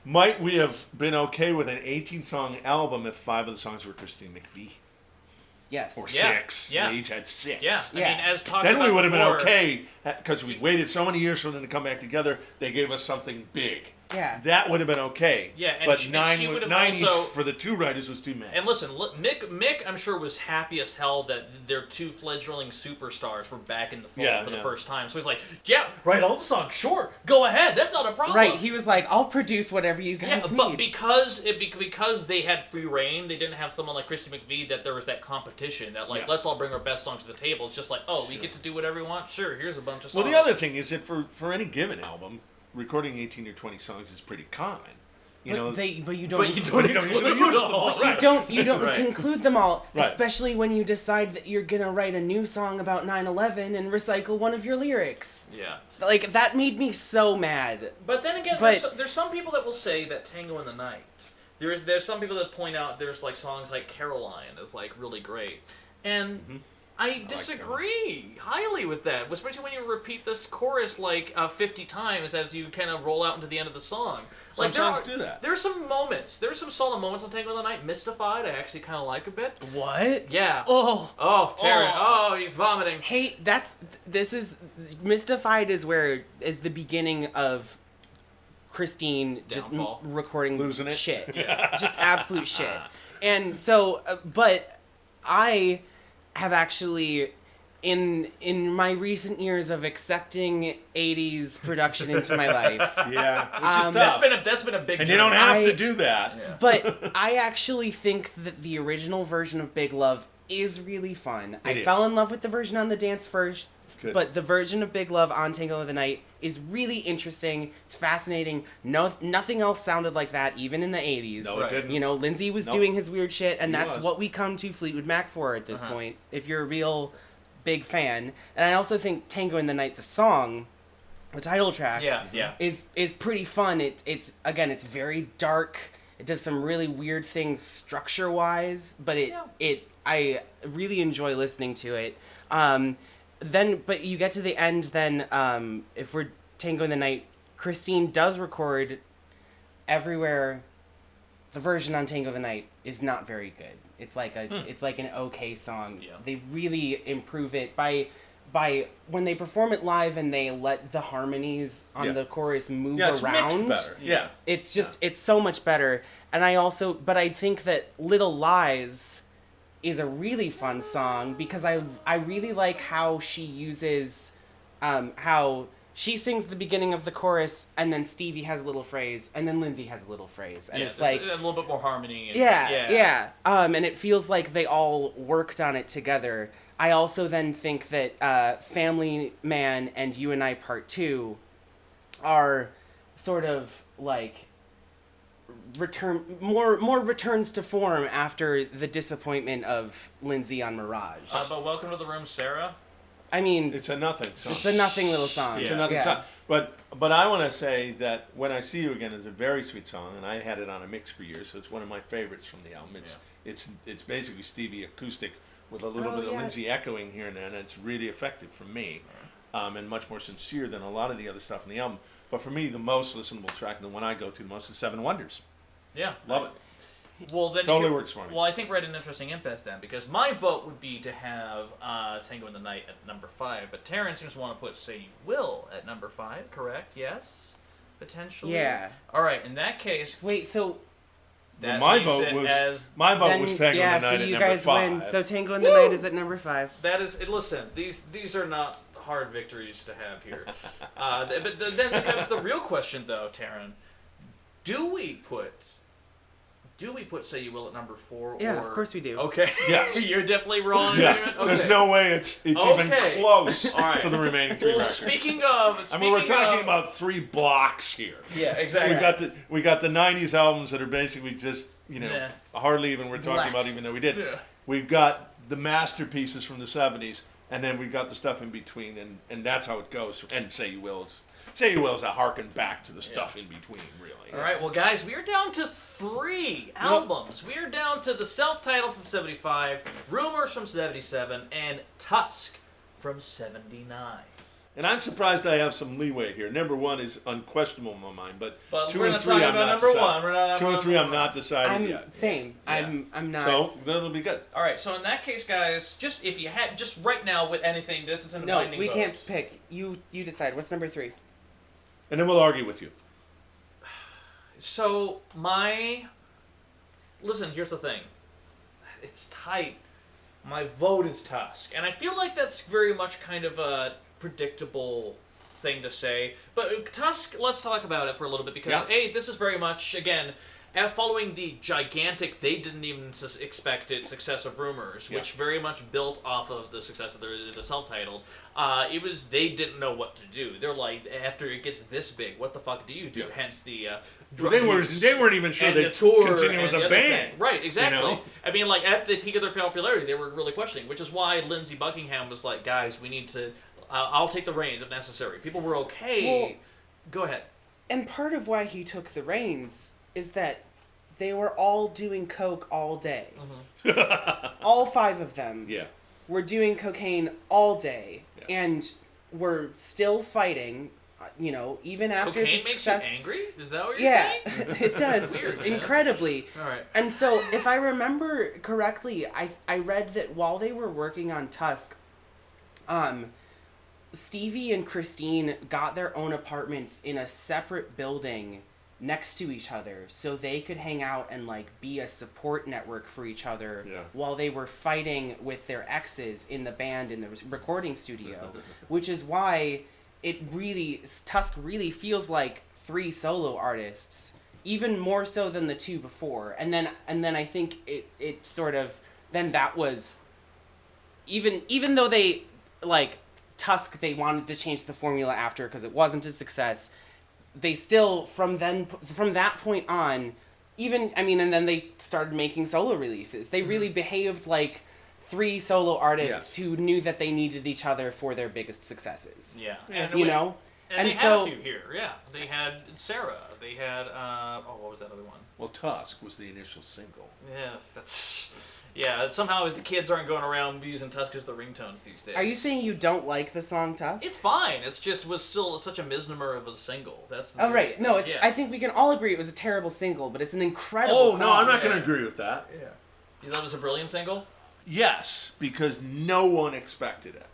[SPEAKER 4] Might we have been okay with an 18-song album if 5 of the songs were Christine McVie?
[SPEAKER 3] Yes.
[SPEAKER 4] Or 6.
[SPEAKER 2] Yeah.
[SPEAKER 4] They each had 6.
[SPEAKER 2] Yeah. I mean, as talked
[SPEAKER 4] then
[SPEAKER 2] about
[SPEAKER 4] we would have been
[SPEAKER 2] before,
[SPEAKER 4] okay, because we waited so many years for them to come back together. They gave us something big.
[SPEAKER 3] Yeah.
[SPEAKER 4] That would have been okay.
[SPEAKER 2] Yeah, and
[SPEAKER 4] but
[SPEAKER 2] she
[SPEAKER 4] nine
[SPEAKER 2] would have
[SPEAKER 4] each
[SPEAKER 2] also-
[SPEAKER 4] for the two writers was too many.
[SPEAKER 2] And listen, Mick, I'm sure was happy as hell that their two fledgling superstars were back in the fold for the first time. So he's like, "Yeah, write all the songs. Sure, go ahead. That's not a problem."
[SPEAKER 3] Right. He was like, "I'll produce whatever you guys need."
[SPEAKER 2] But because they had free reign, they didn't have someone like Christy McVie that there was that competition that let's all bring our best songs to the table. It's just like, we get to do whatever we want. Sure, here's a bunch of songs.
[SPEAKER 4] Well, the other thing is that for any given album, recording 18 or 20 songs is pretty common. You don't
[SPEAKER 2] include
[SPEAKER 4] them all. Right.
[SPEAKER 3] You don't
[SPEAKER 2] Right.
[SPEAKER 3] conclude them all,
[SPEAKER 4] Right.
[SPEAKER 3] especially when you decide that you're gonna write a new song about 9/11 and recycle one of your lyrics.
[SPEAKER 2] Yeah.
[SPEAKER 3] Like, that made me so mad.
[SPEAKER 2] But then again, there's some people that will say that Tango in the Night. There's some people that point out there's like songs like Caroline is like really great, and I disagree highly with that, especially when you repeat this chorus like 50 times as you kind of roll out into the end of the song.
[SPEAKER 4] Some
[SPEAKER 2] Like
[SPEAKER 4] songs do that.
[SPEAKER 2] There's some moments. There's some solid moments on Tango in the Night. Mystified, I actually kind of like a bit.
[SPEAKER 3] What?
[SPEAKER 2] Yeah.
[SPEAKER 3] Oh,
[SPEAKER 2] Taran. Oh, he's vomiting.
[SPEAKER 3] hey, this is Mystified is the beginning of Christine just
[SPEAKER 2] Downfall.
[SPEAKER 3] recording
[SPEAKER 4] Losing it.
[SPEAKER 3] shit. Just absolute shit. And so, but I have actually, in my recent years of accepting 80s production into my life,
[SPEAKER 4] Yeah, which is tough.
[SPEAKER 2] That's been a big.
[SPEAKER 4] And you don't have
[SPEAKER 3] I-
[SPEAKER 4] to do that.
[SPEAKER 2] Yeah.
[SPEAKER 3] but I actually think that the original version of Big Love is really fun. I
[SPEAKER 4] is.
[SPEAKER 3] fell in love with the version on the dance first,
[SPEAKER 4] Good.
[SPEAKER 3] but the version of Big Love on Tango of the Night is really interesting. It's fascinating. Nothing else sounded like that, even in the 80s.
[SPEAKER 4] No,
[SPEAKER 2] Right.
[SPEAKER 4] it didn't.
[SPEAKER 3] You know, Lindsay was
[SPEAKER 4] Nope.
[SPEAKER 3] doing his weird shit, and
[SPEAKER 4] He
[SPEAKER 3] that's
[SPEAKER 4] was.
[SPEAKER 3] what we come to Fleetwood Mac for at this point, if you're a real big fan. And I also think Tango in the Night, the song, the title track,
[SPEAKER 2] Yeah.
[SPEAKER 3] is pretty fun. It's very dark. It does some really weird things structure-wise, but I really enjoy listening to it. But you get to the end, then if we're Tango in the Night, Christine does record Everywhere. The version on Tango in the Night is not very good. It's like an okay song.
[SPEAKER 2] Yeah.
[SPEAKER 3] They really improve it by when they perform it live and they let the harmonies on the chorus move
[SPEAKER 4] Yeah, it's
[SPEAKER 3] around.
[SPEAKER 4] mixed better. Yeah.
[SPEAKER 3] It's just it's so much better. And I think that Little Lies is a really fun song because I really like how she uses how she sings the beginning of the chorus and then Stevie has a little phrase and then Lindsay has a little phrase and it's like
[SPEAKER 2] a little bit more harmony. And,
[SPEAKER 3] yeah. And it feels like they all worked on it together. I also then think that Family Man and You and I Part 2 are sort of like returns to form after the disappointment of Lindsay on Mirage.
[SPEAKER 2] But Welcome to the Room, Sarah.
[SPEAKER 3] I mean,
[SPEAKER 4] It's a nothing song.
[SPEAKER 3] it's a nothing little song.
[SPEAKER 4] It's a nothing song. But I want to say that When I See You Again is a very sweet song, and I had it on a mix for years, so it's one of my favorites from the album. It's basically Stevie acoustic with a little bit of Lindsay echoing here and there, and it's really effective for me, and much more sincere than a lot of the other stuff on the album. But for me, the most listenable track, and the one I go to the most, is Seven Wonders.
[SPEAKER 2] Yeah.
[SPEAKER 4] Love it.
[SPEAKER 2] Well, then
[SPEAKER 4] Totally works for me.
[SPEAKER 2] Well, I think we're at an interesting impasse then, because my vote would be to have Tango in the Night at number 5, but Taran seems to want to put Say You Will at number 5, correct? Yes? Potentially?
[SPEAKER 3] Yeah.
[SPEAKER 2] All right, in that case,
[SPEAKER 3] Wait, so
[SPEAKER 2] that
[SPEAKER 4] my
[SPEAKER 2] leaves
[SPEAKER 4] vote
[SPEAKER 2] it
[SPEAKER 4] was
[SPEAKER 2] as...
[SPEAKER 4] Tango
[SPEAKER 3] then,
[SPEAKER 4] in the Night
[SPEAKER 3] so
[SPEAKER 4] at
[SPEAKER 3] you
[SPEAKER 4] number
[SPEAKER 3] guys
[SPEAKER 4] 5.
[SPEAKER 3] win. So Tango in the Night is at number 5.
[SPEAKER 2] That is... Listen, these are not hard victories to have here. But then comes the real question, though, Taran. Do we put Say You Will at number 4?
[SPEAKER 3] Yeah,
[SPEAKER 2] or...
[SPEAKER 3] of course we do.
[SPEAKER 2] Okay.
[SPEAKER 4] Yes.
[SPEAKER 2] You're definitely wrong.
[SPEAKER 4] Yeah.
[SPEAKER 2] Okay.
[SPEAKER 4] There's no way it's even
[SPEAKER 2] Okay.
[SPEAKER 4] close
[SPEAKER 2] All right.
[SPEAKER 4] to the remaining 3
[SPEAKER 2] Well,
[SPEAKER 4] records.
[SPEAKER 2] speaking of...
[SPEAKER 4] I mean, we're talking about 3 blocks here.
[SPEAKER 2] Yeah, exactly.
[SPEAKER 4] We got the '90s albums that are basically just
[SPEAKER 2] Yeah.
[SPEAKER 4] hardly even we're talking
[SPEAKER 3] Black.
[SPEAKER 4] about, even though we did.
[SPEAKER 2] Yeah.
[SPEAKER 4] We've got the masterpieces from the '70s, and then we've got the stuff in between, and that's how it goes. And Say You Will's a harken back to the stuff in between, really.
[SPEAKER 2] All right, well, guys, we are down to 3 albums. We are down to the self-titled from 75, Rumors from 77, and Tusk from 79.
[SPEAKER 4] And I'm surprised I have some leeway here. Number 1 is unquestionable in my mind, but
[SPEAKER 2] But
[SPEAKER 4] 2
[SPEAKER 2] we're
[SPEAKER 4] and
[SPEAKER 2] not
[SPEAKER 4] 3
[SPEAKER 2] talking
[SPEAKER 4] I'm
[SPEAKER 2] about
[SPEAKER 4] not
[SPEAKER 2] number
[SPEAKER 4] decided.
[SPEAKER 2] 1. We're not
[SPEAKER 4] 2 and 3 I'm
[SPEAKER 2] number
[SPEAKER 4] not decided yet.
[SPEAKER 3] Same.
[SPEAKER 2] Yeah.
[SPEAKER 3] I'm not.
[SPEAKER 4] So that'll be good.
[SPEAKER 2] All right, so in that case, guys, just if you had, just right now with anything, this isn't a
[SPEAKER 3] No,
[SPEAKER 2] binding
[SPEAKER 3] we
[SPEAKER 2] vote.
[SPEAKER 3] can't pick. You decide. What's number 3?
[SPEAKER 4] And then we'll argue with you.
[SPEAKER 2] So listen, here's the thing. It's tight. My vote is Tusk. And I feel like that's very much kind of a predictable thing to say. But Tusk, let's talk about it for a little bit because, this is very much, again, following the gigantic, they didn't even expect it, success of Rumors, which very much built off of the success of the self-titled. They didn't know what to do. They're like, after it gets this big, what the fuck do you do? Hence the
[SPEAKER 4] they weren't even sure they continue as a band.
[SPEAKER 2] Right, exactly.
[SPEAKER 4] You know?
[SPEAKER 2] I mean, like, at the peak of their popularity, they were really questioning, which is why Lindsey Buckingham was like, guys, we need to, I'll take the reins if necessary. People were okay.
[SPEAKER 3] Well,
[SPEAKER 2] go ahead.
[SPEAKER 3] And part of why he took the reins is that they were all doing coke all day. All 5 of them were doing cocaine all day and were still fighting, even after
[SPEAKER 2] cocaine
[SPEAKER 3] the success.
[SPEAKER 2] Makes you angry? Is that what you're saying?
[SPEAKER 3] It does.
[SPEAKER 2] Weird,
[SPEAKER 3] incredibly.
[SPEAKER 2] All right.
[SPEAKER 3] And so, if I remember correctly, I read that while they were working on Tusk, Stevie and Christine got their own apartments in a separate building next to each other so they could hang out and like be a support network for each other while they were fighting with their exes in the band in the recording studio, which is why Tusk really feels like 3 solo artists, even more so than the 2 before. And then I think it sort of, then that was, even though they like Tusk, they wanted to change the formula after because it wasn't a success. They still, from that point on, and then they started making solo releases. They really behaved like 3 solo artists who knew that they needed each other for their biggest successes.
[SPEAKER 2] Yeah.
[SPEAKER 3] And
[SPEAKER 2] they had
[SPEAKER 3] so,
[SPEAKER 2] a few here, They had Sarah. They had, what was that other one?
[SPEAKER 4] Well, Tusk was the initial single.
[SPEAKER 2] Yes, that's... Yeah, somehow the kids aren't going around using Tusk as the ringtones these days.
[SPEAKER 3] Are you saying you don't like the song Tusk?
[SPEAKER 2] It's fine. It's just was still such a misnomer of a single. That's
[SPEAKER 3] the right. No, it's. Yeah. I think we can all agree it was a terrible single, but it's an incredible song.
[SPEAKER 4] Oh, no, I'm not going to agree with that.
[SPEAKER 2] Yeah. You thought it was a brilliant single?
[SPEAKER 4] Yes, because no one expected it.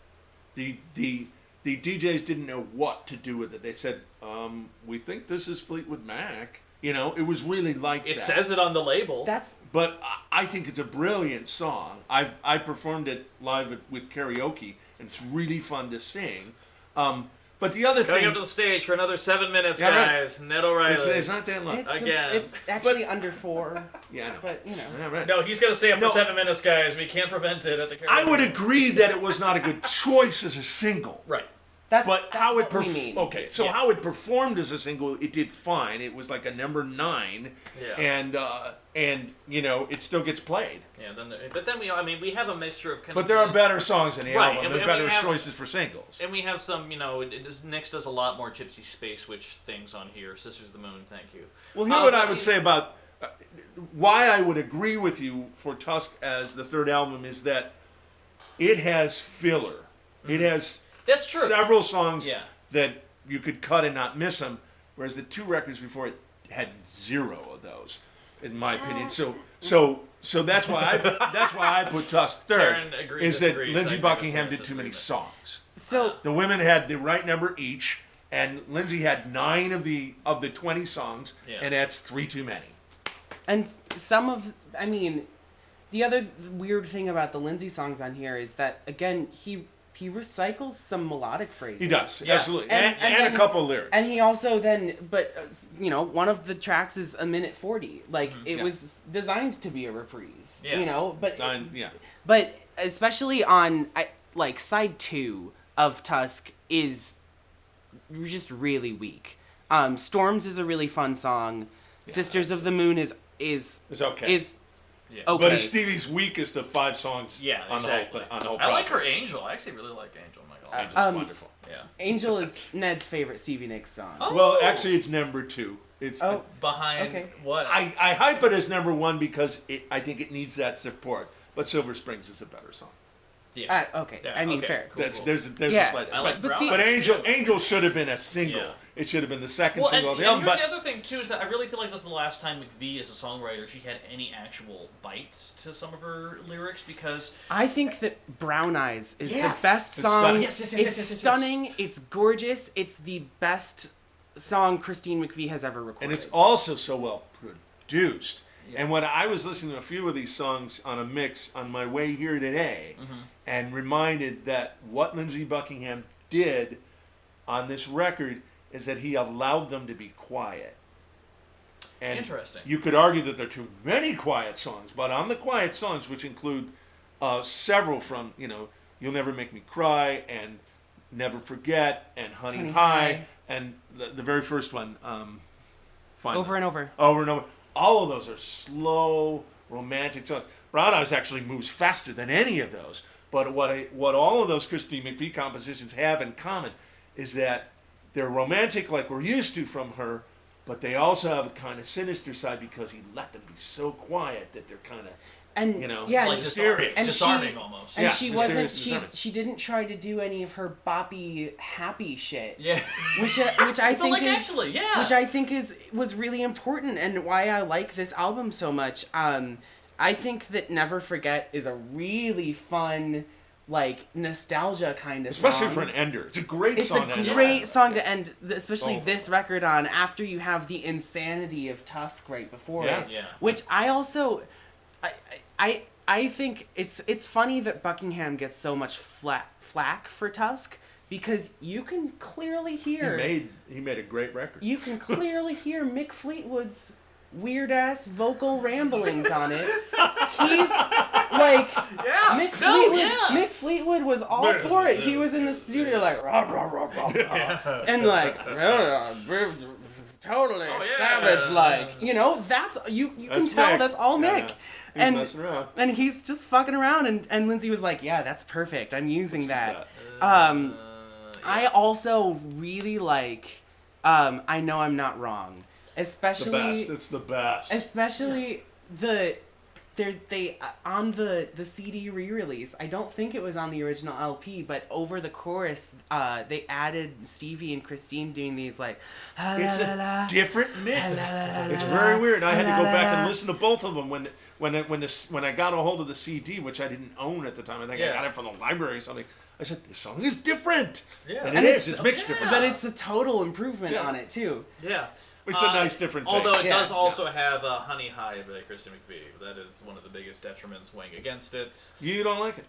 [SPEAKER 4] The DJs didn't know what to do with it. They said, we think this is Fleetwood Mac. It was really like that.
[SPEAKER 2] It says it on the label.
[SPEAKER 4] But I think it's a brilliant song. I performed it live with karaoke, and it's really fun to sing. But the other thing...
[SPEAKER 2] Coming up to the stage for another 7 minutes, guys. Right. Ned O'Reilly.
[SPEAKER 4] It's not that long.
[SPEAKER 3] It's actually under 4.
[SPEAKER 4] Yeah, I know.
[SPEAKER 3] But,
[SPEAKER 4] Yeah, right.
[SPEAKER 2] No, he's going to stay up for 7 minutes, guys. We can't prevent it at the karaoke.
[SPEAKER 4] I would agree that it was not a good choice as a single.
[SPEAKER 2] Right.
[SPEAKER 4] How it performed as a single, it did fine. It was like a number 9, and it still gets played.
[SPEAKER 2] Yeah, but then we have a mixture of.
[SPEAKER 4] But there are better songs in the album. There are better choices for singles.
[SPEAKER 2] And we have some, Nick's does a lot more Gypsy Space Witch things on here. Sisters of the Moon, thank you.
[SPEAKER 4] Well, here's what I would say about why I would agree with you for Tusk as the 3rd album is that it has filler. Mm-hmm. It has.
[SPEAKER 2] That's true.
[SPEAKER 4] Several songs that you could cut and not miss them, whereas the 2 records before it had 0 of those, in my opinion. So that's why I put Tusk 3rd. Is that Lindsey Buckingham did too many songs.
[SPEAKER 3] So
[SPEAKER 4] the women had the right number each, and Lindsey had 9 of the 20 songs, and that's 3 too many.
[SPEAKER 3] And the other weird thing about the Lindsey songs on here is that again he recycles some melodic phrases.
[SPEAKER 4] He does, absolutely. And a couple lyrics.
[SPEAKER 3] And he also one of the tracks is 1:40. Like, it was designed to be a reprise, But especially on, side 2 of Tusk is just really weak. Storms is a really fun song. Yeah, Sisters of the Moon is okay. Okay.
[SPEAKER 4] But it's Stevie's weakest of 5 songs on the whole thing.
[SPEAKER 2] I like her Angel. I actually really like Angel.
[SPEAKER 4] Angel's wonderful.
[SPEAKER 2] Yeah.
[SPEAKER 3] Angel is Ned's favorite Stevie Nicks song.
[SPEAKER 2] Oh.
[SPEAKER 4] Well, actually, it's number 2. It's
[SPEAKER 2] behind what?
[SPEAKER 4] I hype it as number 1 because I think it needs that support. But Silver Springs is a better song.
[SPEAKER 3] Yeah. Okay. Yeah, fair.
[SPEAKER 4] Cool. There's a slight. But Angel should have been a single. Yeah. It should have been the second single of the album.
[SPEAKER 2] Here's the other thing too is that I really feel like this is the last time McVie, as a songwriter, she had any actual bites to some of her lyrics because
[SPEAKER 3] I think that Brown Eyes is the best song.
[SPEAKER 2] Yes.
[SPEAKER 3] It's stunning. It's gorgeous. It's the best song Christine McVie has ever recorded.
[SPEAKER 4] And it's also so well produced. Yeah. And when I was listening to a few of these songs on a mix on my way here today, and reminded that what Lindsey Buckingham did on this record is that he allowed them to be quiet. And
[SPEAKER 2] interesting.
[SPEAKER 4] You could argue that there are too many quiet songs, but on the quiet songs, which include several from, You'll Never Make Me Cry, and Never Forget, and Honey High, and the very first one,
[SPEAKER 3] Over and Over.
[SPEAKER 4] Over and Over. All of those are slow, romantic songs. Brown Eyes actually moves faster than any of those. But what all of those Christine McVie compositions have in common is that they're romantic like we're used to from her, but they also have a kind of sinister side because he let them be so quiet that they're kind of,
[SPEAKER 2] like
[SPEAKER 4] mysterious.
[SPEAKER 2] And disarming almost.
[SPEAKER 3] And she didn't try to do any of her boppy happy shit.
[SPEAKER 2] Yeah.
[SPEAKER 3] Which I think
[SPEAKER 2] which
[SPEAKER 3] I think was really important and why I like this album so much. I think that Never Forget is a really fun, nostalgia kind of
[SPEAKER 4] Especially
[SPEAKER 3] song.
[SPEAKER 4] for an ender. It's a great song to end.
[SPEAKER 3] It's a great song to end, especially this record on, after you have the insanity of Tusk right before it.
[SPEAKER 2] Yeah.
[SPEAKER 3] Which I also... I think it's funny that Buckingham gets so much flack for Tusk, because you can clearly hear...
[SPEAKER 4] He made a great record.
[SPEAKER 3] You can clearly hear Mick Fleetwood's weird-ass vocal ramblings on it. He's Mick Fleetwood was all for it. He was in the studio rah, rah, rah, rah, rah. And totally savage that's you can tell
[SPEAKER 4] Mick.
[SPEAKER 3] that's all Mick.
[SPEAKER 4] He's messing around.
[SPEAKER 3] And he's just fucking around, and Lindsay was like, yeah, that's perfect, I'm using that. I also really like I Know I'm Not Wrong. Especially
[SPEAKER 4] It's the best.
[SPEAKER 3] Especially they on the CD re-release. I don't think it was on the original LP, but over the chorus, they added Stevie and Christine doing these
[SPEAKER 4] it's a different mix. It's very weird. I had to go back and listen to both of them when I got a hold of the CD, which I didn't own at the time. I think I got it from the library or something. I said, this song is different. Yeah. And it's mixed different.
[SPEAKER 3] But it's a total improvement on it, too.
[SPEAKER 2] Yeah.
[SPEAKER 4] It's a nice different thing.
[SPEAKER 2] Although it does also have Honey High by Christine McVie. That is one of the biggest detriments weighing against it.
[SPEAKER 4] You don't like it?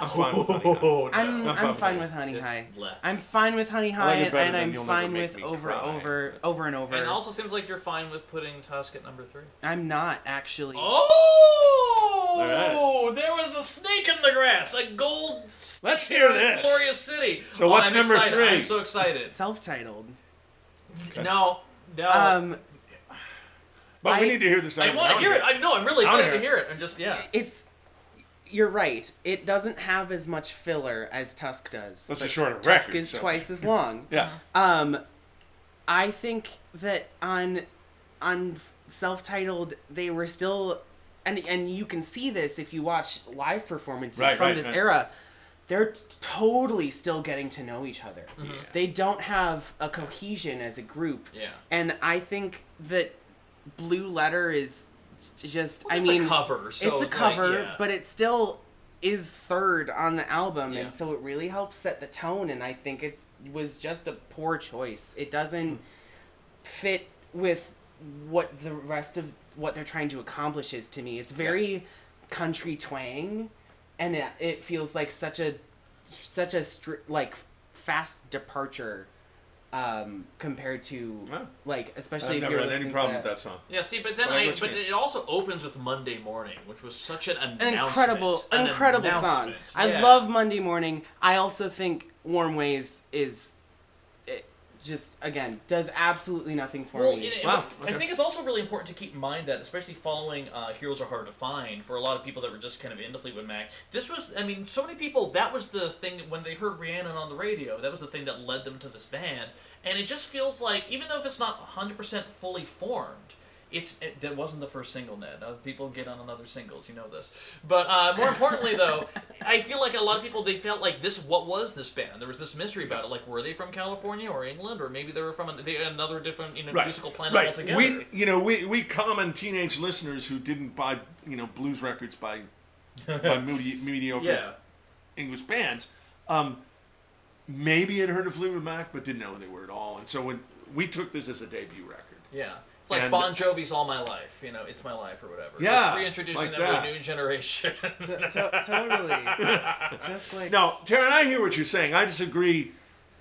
[SPEAKER 2] I'm
[SPEAKER 4] fine with Honey High.
[SPEAKER 3] I'm fine with Honey High. I'm fine with Honey High, and I'm fine with over and over.
[SPEAKER 2] And it also seems like you're fine with putting Tusk at number 3.
[SPEAKER 3] I'm not, actually.
[SPEAKER 2] Oh! There was a snake in the grass. A gold...
[SPEAKER 4] Let's hear this.
[SPEAKER 2] Glorious City.
[SPEAKER 4] So what's number 3?
[SPEAKER 2] I'm so excited.
[SPEAKER 3] Self-titled.
[SPEAKER 2] Okay. No.
[SPEAKER 4] But we need to hear this.
[SPEAKER 2] I want to hear it. I'm really excited to hear it. I'm just,
[SPEAKER 3] You're right. It doesn't have as much filler as Tusk does.
[SPEAKER 4] That's a shorter record.
[SPEAKER 3] Tusk is twice as long.
[SPEAKER 4] Yeah.
[SPEAKER 3] I think that on Self-Titled, they were still, and you can see this if you watch live performances from this era. They're totally still getting to know each other. Yeah. They don't have a cohesion as a group. Yeah. And I think that Blue Letter is just...
[SPEAKER 2] Well, it's a cover. So
[SPEAKER 3] it's a cover, but it still is third on the album, and so it really helps set the tone, and I think it was just a poor choice. It doesn't fit with what the rest of what they're trying to accomplish is to me. It's very country twang, and it feels like such a fast departure compared to especially
[SPEAKER 4] I've
[SPEAKER 3] if
[SPEAKER 4] never
[SPEAKER 3] you're
[SPEAKER 4] had any problem with that song.
[SPEAKER 2] Yeah, see, but then it also opens with Monday Morning, which was such an
[SPEAKER 3] incredible song. I love Monday Morning. I also think Warm Ways just again does absolutely nothing for me.
[SPEAKER 2] I think it's also really important to keep in mind that, especially following Heroes Are Hard to Find, for a lot of people that were just kind of into Fleetwood Mac, this was, so many people, that was the thing, when they heard Rhiannon on the radio, that was the thing that led them to this band, and it just feels like, even though if it's not 100% fully formed, that wasn't the first single, Ned. People get on other singles, you know this. But more importantly, though, I feel like a lot of people, they felt like what was this band? There was this mystery about it. Like, were they from California or England? Or maybe they were from another different musical planet altogether.
[SPEAKER 4] We common teenage listeners who didn't buy blues records by mediocre English bands, maybe had heard of Fleetwood Mac, but didn't know who they were at all. And so we took this as a debut record.
[SPEAKER 2] Yeah. It's like Bon Jovi's All My Life, It's My Life or whatever.
[SPEAKER 4] Yeah.
[SPEAKER 2] Just reintroducing
[SPEAKER 4] like
[SPEAKER 2] them to a new generation.
[SPEAKER 3] Totally. Just like...
[SPEAKER 4] No, Taran, I hear what you're saying. I disagree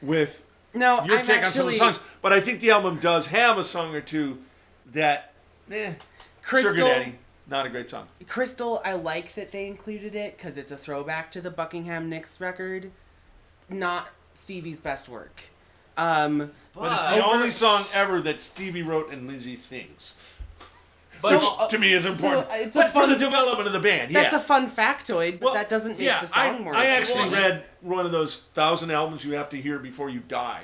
[SPEAKER 4] with
[SPEAKER 3] your
[SPEAKER 4] take on some of the songs. But I think the album does have a song or two that,
[SPEAKER 3] Crystal,
[SPEAKER 4] Sugar Daddy, not a great song.
[SPEAKER 3] Crystal, I like that they included it because it's a throwback to the Buckingham Nicks record. Not Stevie's best work.
[SPEAKER 4] But it's the only song ever that Stevie wrote and Lizzie sings. Which to me is important. But for the development of the band,
[SPEAKER 3] That's a fun factoid, but that doesn't make the song more
[SPEAKER 4] I
[SPEAKER 3] interesting.
[SPEAKER 4] actually read one of those 1,000 albums you have to hear before you die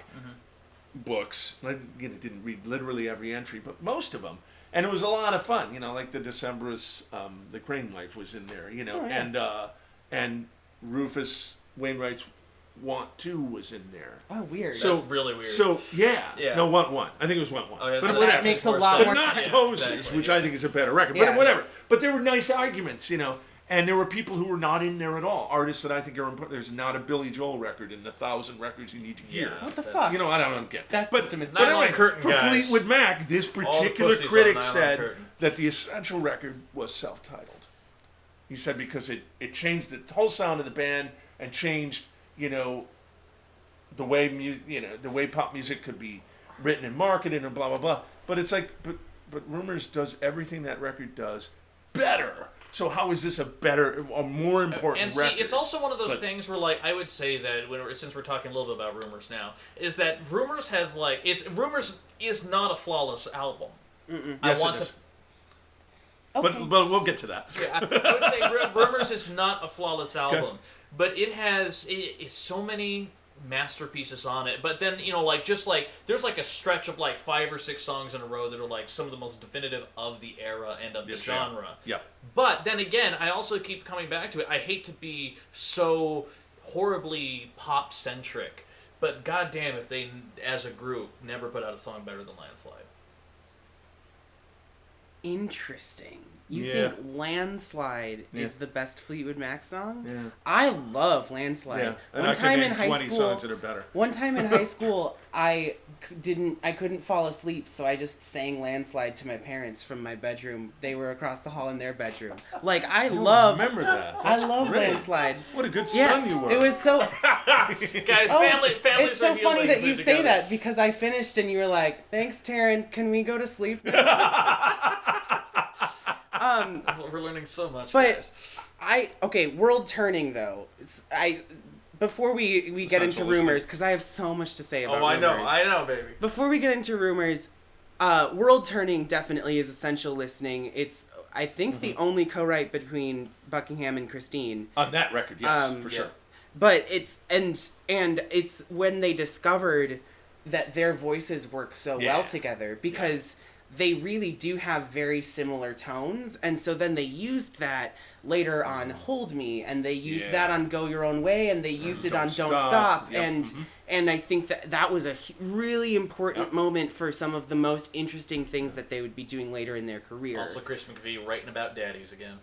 [SPEAKER 4] books. I didn't read literally every entry, but most of them. And it was a lot of fun, like the Decemberists, the Crane Life was in there, and Rufus Wainwright's Want To was in there.
[SPEAKER 3] Oh, weird.
[SPEAKER 2] That's really weird.
[SPEAKER 4] So, no, Want One. I think it was Want One.
[SPEAKER 2] Oh, yeah,
[SPEAKER 4] but
[SPEAKER 2] so
[SPEAKER 3] that makes a lot more
[SPEAKER 4] sense. But not Poses, which I think is a better record.
[SPEAKER 3] Yeah.
[SPEAKER 4] But whatever. But there were nice arguments, and there were people who were not in there at all. Artists that I think are important. There's not a Billy Joel record in the 1,000 records you need to hear.
[SPEAKER 3] What the fuck?
[SPEAKER 4] I don't get that.
[SPEAKER 3] That's just a mistake.
[SPEAKER 4] But anyway,
[SPEAKER 2] curtain
[SPEAKER 4] for
[SPEAKER 2] guys.
[SPEAKER 4] Fleetwood Mac, this particular
[SPEAKER 2] pussies
[SPEAKER 4] critic
[SPEAKER 2] on Nylon
[SPEAKER 4] said
[SPEAKER 2] Curtain.
[SPEAKER 4] that the Essential record was self-titled. He said because it changed the whole sound of the band and changed, the way the way pop music could be written and marketed and blah blah blah. But it's like, but Rumors does everything that record does better. So how is this a more important record?
[SPEAKER 2] And see, it's also one of those things where, I would say that since we're talking a little bit about Rumors now, is that Rumors has Rumors is not a flawless album.
[SPEAKER 4] Yes, it is.
[SPEAKER 3] Okay.
[SPEAKER 4] But we'll get to that.
[SPEAKER 2] Yeah, I would say Rumors is not a flawless album, but it has so many masterpieces on it. But then there's a stretch of 5 or 6 songs in a row that are some of the most definitive of the era and of the genre.
[SPEAKER 4] Yeah.
[SPEAKER 2] But then again, I also keep coming back to it. I hate to be so horribly pop centric, but goddamn if they as a group never put out a song better than Landslide.
[SPEAKER 3] Interesting. You
[SPEAKER 4] Yeah.
[SPEAKER 3] think Landslide is
[SPEAKER 4] Yeah.
[SPEAKER 3] the best Fleetwood Mac song?
[SPEAKER 4] Yeah.
[SPEAKER 3] I love Landslide.
[SPEAKER 4] Yeah. And
[SPEAKER 3] One
[SPEAKER 4] I
[SPEAKER 3] time
[SPEAKER 4] can
[SPEAKER 3] in
[SPEAKER 4] name
[SPEAKER 3] high
[SPEAKER 4] 20
[SPEAKER 3] school,
[SPEAKER 4] songs that are better.
[SPEAKER 3] One time in high school, I couldn't fall asleep, so I just sang Landslide to my parents from my bedroom. They were across the hall in their bedroom. I
[SPEAKER 4] remember that.
[SPEAKER 3] I love
[SPEAKER 4] great.
[SPEAKER 3] Landslide.
[SPEAKER 4] What a good
[SPEAKER 3] Yeah,
[SPEAKER 4] son you were.
[SPEAKER 3] it was so.
[SPEAKER 2] Guys, families
[SPEAKER 3] It's so
[SPEAKER 2] are
[SPEAKER 3] funny
[SPEAKER 2] healing
[SPEAKER 3] that you
[SPEAKER 2] together.
[SPEAKER 3] say that because I finished and you were like, "Thanks, Taran. Can we go to sleep now?"
[SPEAKER 2] We're learning so much,
[SPEAKER 3] But
[SPEAKER 2] guys.
[SPEAKER 3] World Turning though. Before we get into
[SPEAKER 4] Essential
[SPEAKER 3] rumors, because I have so much to say about
[SPEAKER 2] I
[SPEAKER 3] rumors.
[SPEAKER 2] I know, baby.
[SPEAKER 3] Before we get into rumors, World Turning definitely is essential listening. It's I think the only co-write between Buckingham and Christine.
[SPEAKER 4] On that record, yes, for
[SPEAKER 2] yeah.
[SPEAKER 4] sure.
[SPEAKER 3] But it's and it's when they discovered that their voices work so well together because they really do have very similar tones, and so then they used that later on Hold Me, and they used that on Go Your Own Way, and they used it on Don't Stop,
[SPEAKER 4] Yep.
[SPEAKER 3] and I think that was a really important moment for some of the most interesting things that they would be doing later in their career.
[SPEAKER 2] Also, Chris McVie writing about daddies again.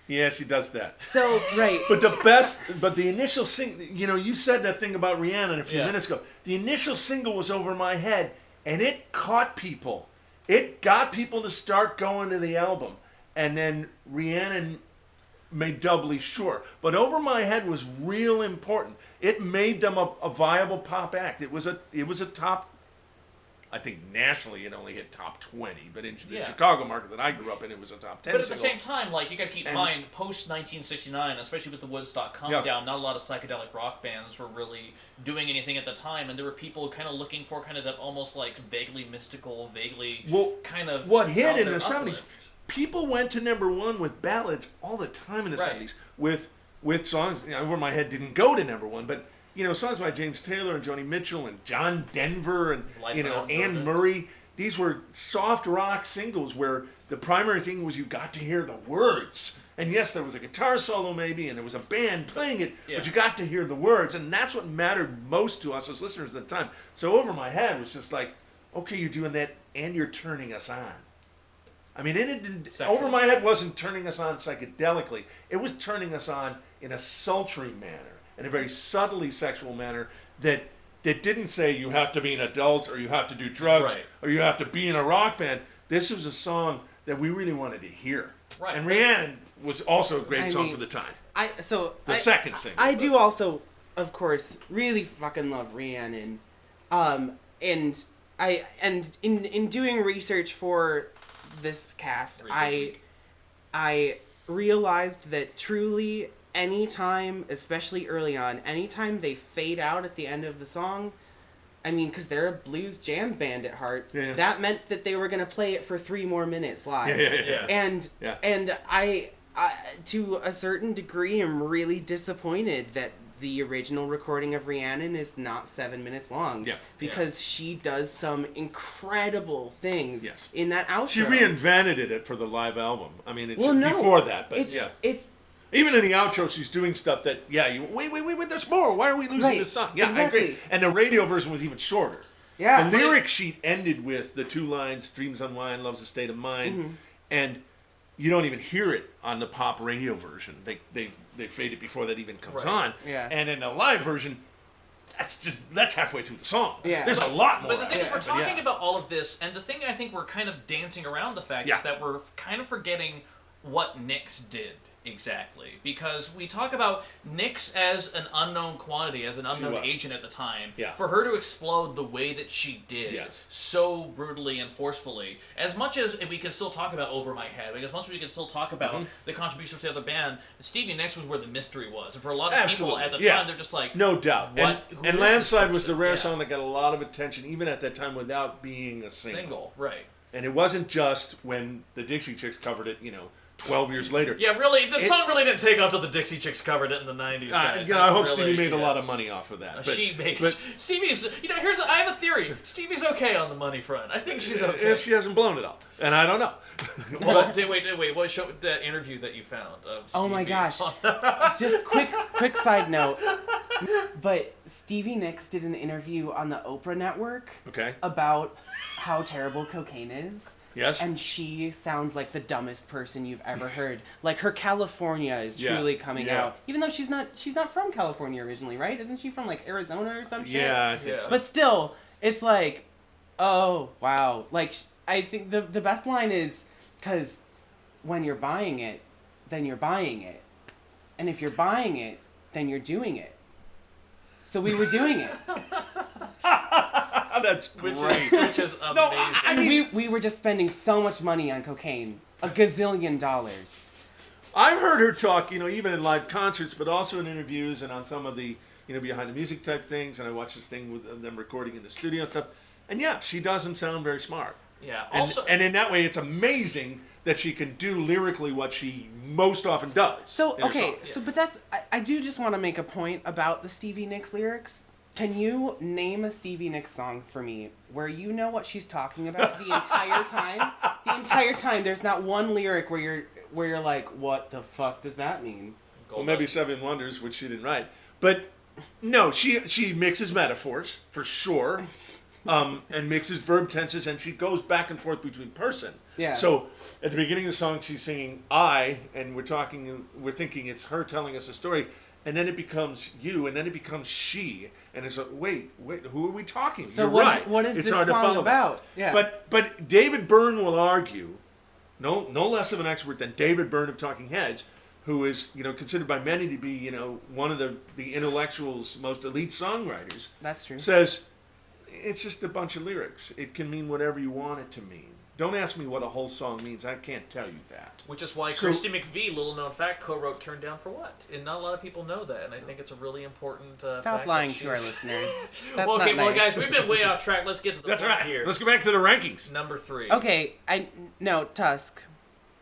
[SPEAKER 4] Yes, he does that.
[SPEAKER 3] So, right.
[SPEAKER 4] But the initial you said that thing about Rihanna a few minutes ago. The initial single was Over My Head, and it caught people. It got people to start going to the album. And then Rihanna made doubly sure. But Over My Head was real important. It made them a viable pop act. It was a top, I think nationally it only hit top 20, but in the Chicago market that I grew up in, it was a top 10
[SPEAKER 2] But at the
[SPEAKER 4] single.
[SPEAKER 2] same time, you got to keep in mind, post-1969, especially with the Woodstock countdown, not a lot of psychedelic rock bands were really doing anything at the time, and there were people kind of looking for kind of that almost vaguely mystical,
[SPEAKER 4] what hit in the 70s.
[SPEAKER 2] uplift.
[SPEAKER 4] People went to number one with ballads all the time in the 70s with songs. Over My Head didn't go to number one, but songs by James Taylor and Joni Mitchell and John Denver and Anne Murray. These were soft rock singles where the primary thing was you got to hear the words. And yes, there was a guitar solo maybe, and there was a band playing it, but you got to hear the words, and that's what mattered most to us as listeners at the time. So Over My Head was just okay, you're doing that, and you're turning us on. I mean, Over My Head wasn't turning us on psychedelically. It was turning us on in a sultry manner, in a very subtly sexual manner that that didn't say you have to be an adult or you have to do drugs or you have to be in a rock band. This was a song that we really wanted to hear. Right. And Rhiannon was also a great song for the time. Second single.
[SPEAKER 3] I do also, of course, really fucking love Rhiannon. And in doing research for this cast, I realized that truly anytime, especially early on, anytime they fade out at the end of the song, I mean, because they're a blues jam band at heart, that meant that they were going to play it for 3 more minutes live. And I, to a certain degree, am really disappointed that the original recording of Rhiannon is not 7 minutes long. Because she does some incredible things in that outro.
[SPEAKER 4] She reinvented it for the live album. I mean, before that, but
[SPEAKER 3] it's
[SPEAKER 4] even in the outro, she's doing stuff that, wait, there's more. Why are we losing this song? Yeah, exactly. I agree. And the radio version was even shorter.
[SPEAKER 3] Yeah.
[SPEAKER 4] The lyric sheet ended with the 2 lines, dreams unwind, love's a state of mind. And you don't even hear it on the pop radio version. They fade it before that even comes on.
[SPEAKER 3] Yeah.
[SPEAKER 4] And in the live version, that's halfway through the song.
[SPEAKER 3] Yeah.
[SPEAKER 4] There's a lot more.
[SPEAKER 2] But the thing is, we're talking about all of this, and the thing I think we're kind of dancing around the fact is that we're kind of forgetting what Nyx did exactly. Because we talk about Nyx as an unknown quantity, as an unknown agent at the time. For her to explode the way that she did, so brutally and forcefully, as much as we can still talk about Over My Head, as much as we can still talk about the contributions to the other band, Stevie Nicks was where the mystery was. And for a lot of people at the time, they're just like,
[SPEAKER 4] no doubt.
[SPEAKER 2] What?
[SPEAKER 4] And Landslide was the rare song that got a lot of attention, even at that time, without being a single.
[SPEAKER 2] Right.
[SPEAKER 4] And it wasn't just when the Dixie Chicks covered it, 12 years later.
[SPEAKER 2] Yeah, really, the song really didn't take off till the Dixie Chicks covered it in the 90s, guys.
[SPEAKER 4] I hope Stevie made a lot of money off of that.
[SPEAKER 2] Stevie's, I have a theory. Stevie's okay on the money front. I think she's okay.
[SPEAKER 4] If she hasn't blown it all. And I don't know.
[SPEAKER 2] Well, wait. What show that interview that you found of Stevie?
[SPEAKER 3] Oh my gosh. Just quick side note. But Stevie Nicks did an interview on the Oprah Network about how terrible cocaine is.
[SPEAKER 4] Yes.
[SPEAKER 3] And she sounds like the dumbest person you've ever heard. Like, her California is truly coming out. Even though she's not from California originally, right? Isn't she from, like, Arizona or some shit?
[SPEAKER 4] Yeah, I think so.
[SPEAKER 3] But still, it's like, oh, wow. Like, I think the best line is, because when you're buying it, then you're buying it. And if you're buying it, then you're doing it. So we were doing it.
[SPEAKER 4] That's great.
[SPEAKER 2] Which is amazing.
[SPEAKER 3] No, I mean, we were just spending so much money on cocaine. $1 gazillion.
[SPEAKER 4] I've heard her talk, even in live concerts, but also in interviews and on some of the, behind the music type things. And I watched this thing with them recording in the studio and stuff. And she doesn't sound very smart.
[SPEAKER 2] Yeah.
[SPEAKER 4] And in that way, it's amazing that she can do lyrically what she most often does.
[SPEAKER 3] So, but that's, I do just want to make a point about the Stevie Nicks lyrics. Can you name a Stevie Nicks song for me where you know what she's talking about the entire time? The entire time, there's not one lyric where you're like, what the fuck does that mean?
[SPEAKER 4] Well, maybe Seven Wonders, which she didn't write. But no, she mixes metaphors, for sure, and mixes verb tenses, and she goes back and forth between person.
[SPEAKER 3] Yeah.
[SPEAKER 4] So at the beginning of the song, she's singing I, and we're thinking it's her telling us a story. And then it becomes you, and then it becomes she, and it's like, wait, who are we talking?
[SPEAKER 3] So
[SPEAKER 4] You're
[SPEAKER 3] what
[SPEAKER 4] right.
[SPEAKER 3] is
[SPEAKER 4] it's
[SPEAKER 3] this
[SPEAKER 4] hard
[SPEAKER 3] song
[SPEAKER 4] to follow
[SPEAKER 3] about?
[SPEAKER 4] Yeah. But David Byrne will argue, no less of an expert than David Byrne of Talking Heads, who is considered by many to be one of the intellectuals' most elite songwriters.
[SPEAKER 3] That's true.
[SPEAKER 4] Says it's just a bunch of lyrics. It can mean whatever you want it to mean. Don't ask me what a whole song means. I can't tell you that.
[SPEAKER 2] Which is why Christy McVie, little known fact, co-wrote "Turned Down for What," and not a lot of people know that. And I think it's a really important.
[SPEAKER 3] Stop lying to our listeners. That's
[SPEAKER 2] well,
[SPEAKER 3] not nice.
[SPEAKER 2] guys, we've been way off track. Let's get to the
[SPEAKER 4] That's
[SPEAKER 2] point
[SPEAKER 4] right.
[SPEAKER 2] here.
[SPEAKER 4] Let's go back to the rankings.
[SPEAKER 2] Number 3.
[SPEAKER 3] Okay, Tusk.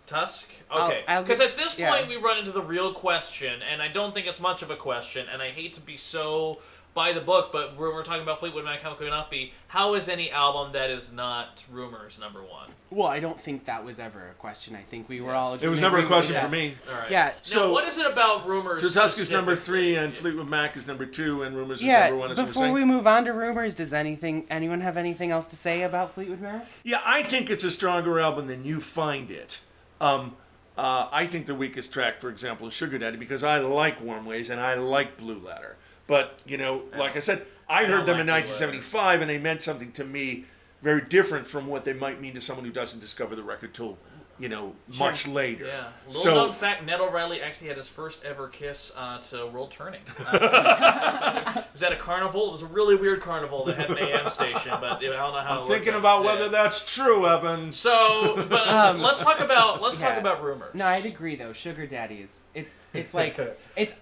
[SPEAKER 2] Tusk? Okay. Because at this point we run into the real question, and I don't think it's much of a question, and I hate to be so by the book, but we're talking about Fleetwood Mac, how could it not be? How is any album that is not Rumors number 1?
[SPEAKER 3] Well, I don't think that was ever a question. I think we were all...
[SPEAKER 4] It was never a question for me.
[SPEAKER 2] All right.
[SPEAKER 3] Yeah.
[SPEAKER 2] So what is it about Rumors?
[SPEAKER 4] So Tusk is number 3, and Fleetwood Mac is number 2, and Rumors is number 1.
[SPEAKER 3] Before we move on to Rumors, does anyone have anything else to say about Fleetwood Mac?
[SPEAKER 4] Yeah, I think it's a stronger album than you find it. I think the weakest track, for example, is Sugar Daddy, because I like Warm Ways and I like Blue Letter. But, you know, like I said, I heard them in 1975, and they meant something to me very different from what they might mean to someone who doesn't discover the record till, you know, much later.
[SPEAKER 2] Yeah. Little known fact, Ned O'Reilly actually had his first ever kiss to World Turning. It was at a carnival. It was a really weird carnival that had an AM station, but I don't know how.
[SPEAKER 4] I'm thinking about whether that's true, Evan.
[SPEAKER 2] So, but let's talk about rumors.
[SPEAKER 3] No, I'd agree though. Sugar daddies. It's like it's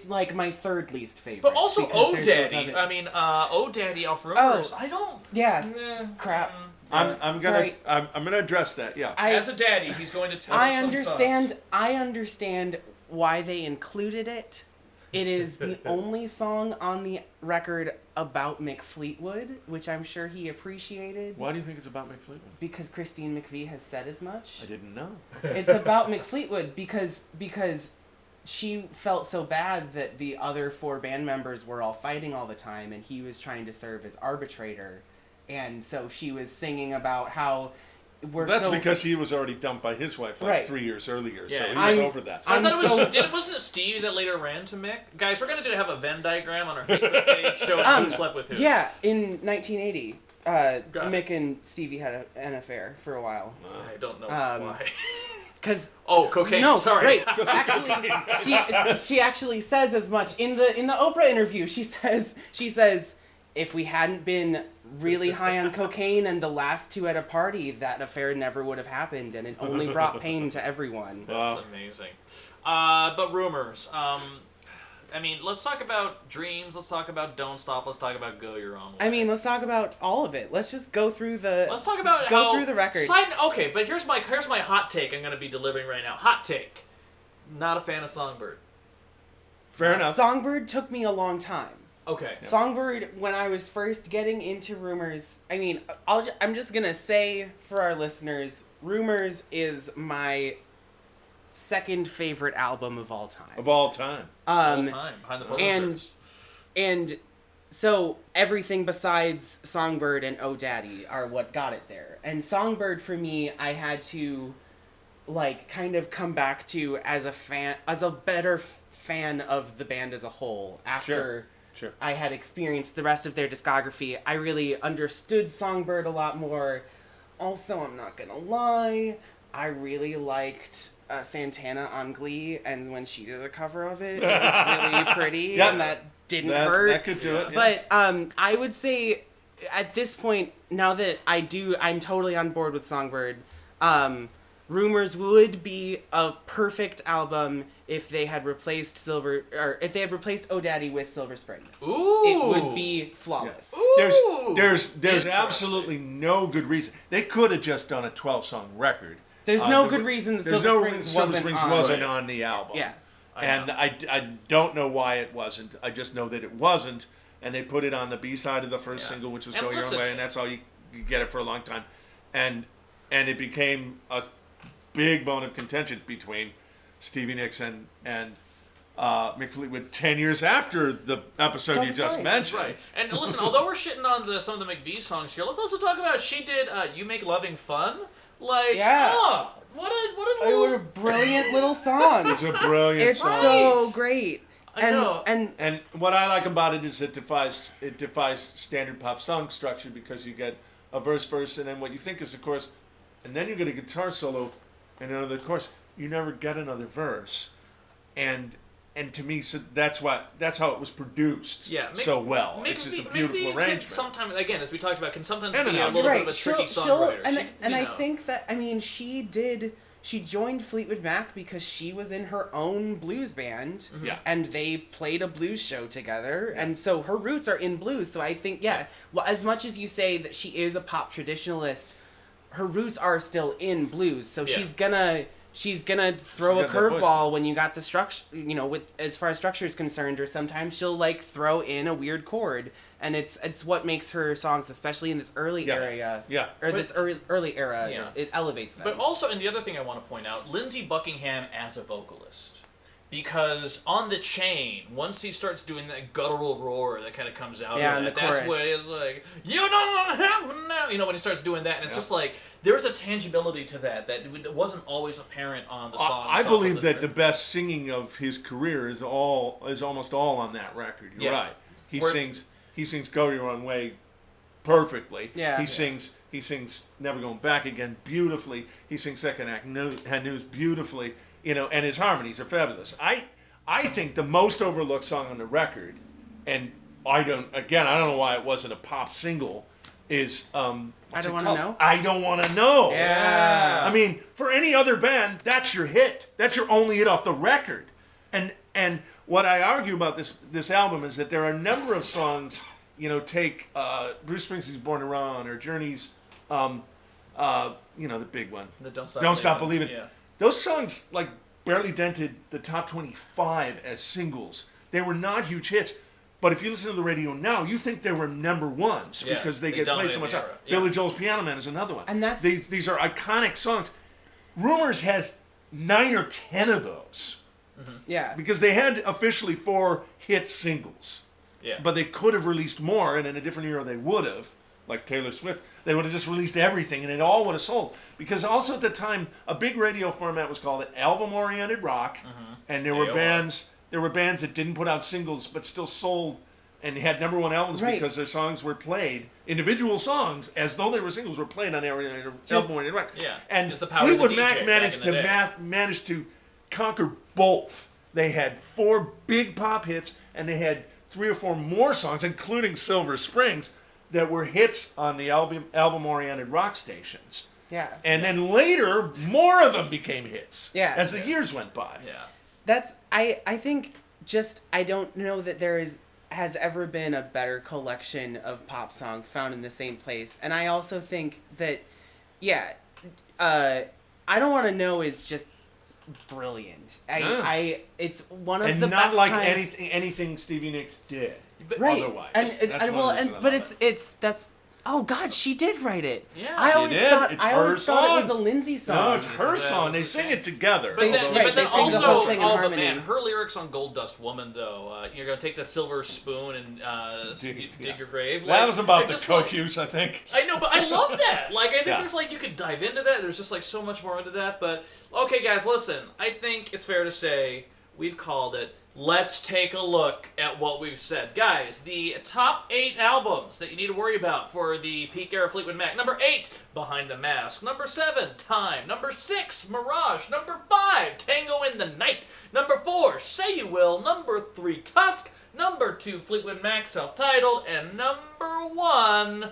[SPEAKER 3] like my third least favorite.
[SPEAKER 2] But also O Daddy. I mean, O Daddy off Rumors. I don't.
[SPEAKER 3] Yeah. Crap.
[SPEAKER 4] I'm gonna address that. Yeah.
[SPEAKER 2] As a daddy, he's going to tell us
[SPEAKER 3] I understand why they included it. It is the only song on the record about Mick Fleetwood, which I'm sure he appreciated.
[SPEAKER 4] Why do you think it's about Mick Fleetwood?
[SPEAKER 3] Because Christine McVie has said as much.
[SPEAKER 4] I didn't know.
[SPEAKER 3] It's about Mick Fleetwood because she felt so bad that the other 4 band members were all fighting all the time, and he was trying to serve as arbitrator. And so she was singing about how
[SPEAKER 4] That's because he was already dumped by his wife 3 years earlier, so he was over that.
[SPEAKER 2] I thought wasn't it Steve that later ran to Mick? Guys, we're going to have a Venn diagram on our Facebook page showing who slept with who.
[SPEAKER 3] Yeah, in 1980, Mick and Stevie had an affair for a while.
[SPEAKER 2] I don't know why.
[SPEAKER 3] Because
[SPEAKER 2] cocaine.
[SPEAKER 3] No,
[SPEAKER 2] sorry.
[SPEAKER 3] Right. Actually, she actually says as much in the Oprah interview. She says if we hadn't been really high on cocaine and the last 2 at a party, that affair never would have happened, and it only brought pain to everyone.
[SPEAKER 2] That's amazing. But rumors. I mean, let's talk about Dreams. Let's talk about Don't Stop. Let's talk about Go Your Own Way.
[SPEAKER 3] I mean, let's talk about all of it. Let's just go through the.
[SPEAKER 2] Let's talk about
[SPEAKER 3] through the record.
[SPEAKER 2] Okay, but here's my hot take. I'm going to be delivering right now. Hot take. Not a fan of Songbird.
[SPEAKER 4] Fair enough.
[SPEAKER 3] Songbird took me a long time.
[SPEAKER 2] Okay.
[SPEAKER 3] Songbird, when I was first getting into Rumors, I mean, I'm just gonna say for our listeners, Rumors is my second favorite album of all time.
[SPEAKER 4] Of all time.
[SPEAKER 2] All time. Behind the posters.
[SPEAKER 3] And so everything besides Songbird and Oh Daddy are what got it there. And Songbird for me, I had to kind of come back to as a better fan of the band as a whole after.
[SPEAKER 4] Sure.
[SPEAKER 3] I had experienced the rest of their discography. I really understood Songbird a lot more. Also, I'm not gonna lie, I really liked Santana on Glee, and when she did a cover of it, it was really pretty, and that didn't hurt.
[SPEAKER 4] That could do it.
[SPEAKER 3] But I would say, at this point, now that I'm totally on board with Songbird. Rumors would be a perfect album if they had replaced Oh Daddy with Silver Springs.
[SPEAKER 2] Ooh.
[SPEAKER 3] It would be flawless.
[SPEAKER 2] Yeah.
[SPEAKER 4] There's absolutely no good reason. They could have just done a 12-song record.
[SPEAKER 3] There's no good reason that Silver Springs wasn't
[SPEAKER 4] on the album.
[SPEAKER 3] Yeah.
[SPEAKER 4] And I don't know why it wasn't. I just know that it wasn't, and they put it on the B-side of the first single, which was Go Your Own Way, and that's all you get it for a long time. And it became a big bone of contention between Stevie Nicks and Mick Fleetwood 10 years after the episode you just mentioned.
[SPEAKER 2] Right. And listen, although we're shitting on some of the McVie songs here, let's also talk about she did You Make Loving Fun. What a
[SPEAKER 3] brilliant little song.
[SPEAKER 4] It's a brilliant song.
[SPEAKER 3] It's so great.
[SPEAKER 2] I know.
[SPEAKER 4] And what I like about it is it defies standard pop song structure, because you get a verse, and then what you think is the chorus, and then you get a guitar solo, and another chorus. You never get another verse, and to me, so that's how it was produced so well. It's just a beautiful arrangement.
[SPEAKER 2] Sometimes, again, as we talked about, can sometimes be a little bit of a tricky songwriter.
[SPEAKER 3] I think that, I mean, she joined Fleetwood Mac because she was in her own blues band, and they played a blues show together, and so her roots are in blues. So I think, well, as much as you say that she is a pop traditionalist, her roots are still in blues. So she's gonna throw a curveball when you got the structure, with as far as structure is concerned, or sometimes she'll throw in a weird chord, and it's what makes her songs, especially in this early era, early era, it elevates them.
[SPEAKER 2] But also, and the other thing I want to point out, Lindsey Buckingham as a vocalist. because on the chain, once he starts doing that guttural roar that kind of comes out of it, that's
[SPEAKER 3] chorus.
[SPEAKER 2] what it's like, you don't have now, you know, when he starts doing that, and it's just like, there's a tangibility to that wasn't always apparent on the song.
[SPEAKER 4] I believe that the best singing of his career is almost all on that record. You're right. He sings Go Your Own Way perfectly.
[SPEAKER 3] Yeah.
[SPEAKER 4] He sings Never Going Back Again beautifully. He sings Second Act News beautifully. You know, and his harmonies are fabulous. I think the most overlooked song on the record, and I don't know why it wasn't a pop single, is
[SPEAKER 3] I Don't Want to Know?
[SPEAKER 4] I Don't Want to Know.
[SPEAKER 3] Yeah.
[SPEAKER 4] I mean, for any other band, that's your hit. That's your only hit off the record. And what I argue about this album is that there are a number of songs, you know, take Bruce Springsteen's Born to Run or Journey's, you know, the big one.
[SPEAKER 2] The Don't
[SPEAKER 4] Stop Believin'.
[SPEAKER 2] Yeah.
[SPEAKER 4] Those songs, like, barely dented the top 25 as singles. They were not huge hits. But if you listen to the radio now, you think they were number ones because they get played so much. Billy Joel's Piano Man is another one.
[SPEAKER 3] And that's
[SPEAKER 4] these are iconic songs. Rumors has 9 or 10 of those.
[SPEAKER 2] Mm-hmm.
[SPEAKER 3] Yeah.
[SPEAKER 4] Because they had officially 4 hit singles.
[SPEAKER 2] Yeah.
[SPEAKER 4] But they could have released more, and in a different era they would have. Like Taylor Swift, they would have just released everything, and it all would have sold. Because also at the time, a big radio format was called album-oriented rock, and there were bands that didn't put out singles but still sold and had number one albums because their songs were played, individual songs, as though they were singles, were played on album-oriented rock.
[SPEAKER 2] Yeah.
[SPEAKER 4] And
[SPEAKER 2] the power
[SPEAKER 4] Fleetwood
[SPEAKER 2] of the DJ
[SPEAKER 4] Mac managed to conquer both. They had 4 big pop hits, and they had 3 or 4 more songs, including Silver Springs, that were hits on the album-oriented rock stations.
[SPEAKER 3] Yeah.
[SPEAKER 4] And then later, more of them became hits.
[SPEAKER 3] Yeah.
[SPEAKER 4] As the years went by.
[SPEAKER 2] Yeah.
[SPEAKER 3] I think I don't know that has ever been a better collection of pop songs found in the same place. And I also think that, I Don't Want to Know is just brilliant. It's one of the best
[SPEAKER 4] not like
[SPEAKER 3] times.
[SPEAKER 4] anything Stevie Nicks did.
[SPEAKER 3] Right.
[SPEAKER 4] Otherwise.
[SPEAKER 3] That's oh God, she did write it.
[SPEAKER 2] Yeah.
[SPEAKER 3] I always thought
[SPEAKER 4] It's
[SPEAKER 3] I
[SPEAKER 4] her
[SPEAKER 3] always thought it was
[SPEAKER 4] song.
[SPEAKER 3] a Lindsay song.
[SPEAKER 4] No, it's her song. They sing it together.
[SPEAKER 2] But then,
[SPEAKER 3] Right,
[SPEAKER 2] but then
[SPEAKER 3] they sing the
[SPEAKER 2] also,
[SPEAKER 3] whole thing in harmony.
[SPEAKER 2] Man, her lyrics on Gold Dust Woman, though, you're going to take that silver spoon and dig your grave.
[SPEAKER 4] That was about the
[SPEAKER 2] just
[SPEAKER 4] coke use, I think.
[SPEAKER 2] I know, but I love that. Like, I think there's, like, you could dive into that. There's just, like, so much more into that. But, okay, guys, listen. I think it's fair to say we've called it. Let's take a look at what we've said. Guys, the top 8 albums that you need to worry about for the peak era Fleetwood Mac. Number 8, Behind the Mask. Number 7, Time. Number 6, Mirage. Number 5, Tango in the Night. Number 4, Say You Will. Number 3, Tusk. Number 2, Fleetwood Mac, self-titled. And number 1,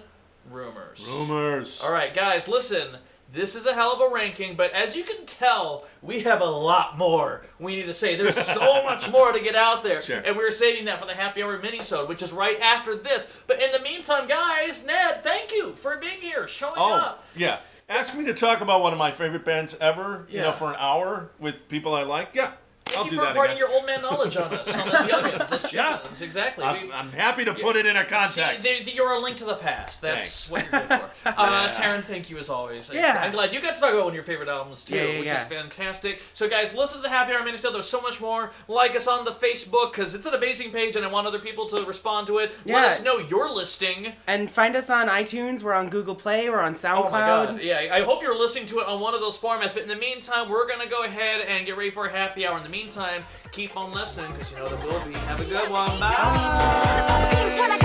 [SPEAKER 2] Rumors. All right, guys, listen. This is a hell of a ranking, but as you can tell, we have a lot more we need to say. There's so much more to get out there.
[SPEAKER 4] Sure.
[SPEAKER 2] And we were saving that for the Happy Hour minisode, which is right after this. But in the meantime, guys, Ned, thank you for being here, showing up.
[SPEAKER 4] Yeah. Ask me to talk about one of my favorite bands ever, you know, for an hour with people I like. Yeah.
[SPEAKER 2] Thank you for imparting your old man knowledge on us, on us youngins, us chickens. Exactly.
[SPEAKER 4] I'm happy to put it in a context.
[SPEAKER 2] See, you're a link to the past. That's what you're good for. Taran, thank you as always.
[SPEAKER 3] Yeah.
[SPEAKER 2] I'm glad you got to talk about one of your favorite albums too, which
[SPEAKER 3] yeah.
[SPEAKER 2] is fantastic. So guys, listen to the Happy Hour Minisode. There's so much more. Like us on the Facebook because it's an amazing page and I want other people to respond to it.
[SPEAKER 3] Yeah.
[SPEAKER 2] Let us know your listing.
[SPEAKER 3] And find us on iTunes. We're on Google Play. We're on SoundCloud.
[SPEAKER 2] Oh my God. Yeah, I hope you're listening to it on one of those formats. But in the meantime, we're going to go ahead and get ready for a happy hour. In the meantime, keep on listening because you know there will be. Have a good one. Bye.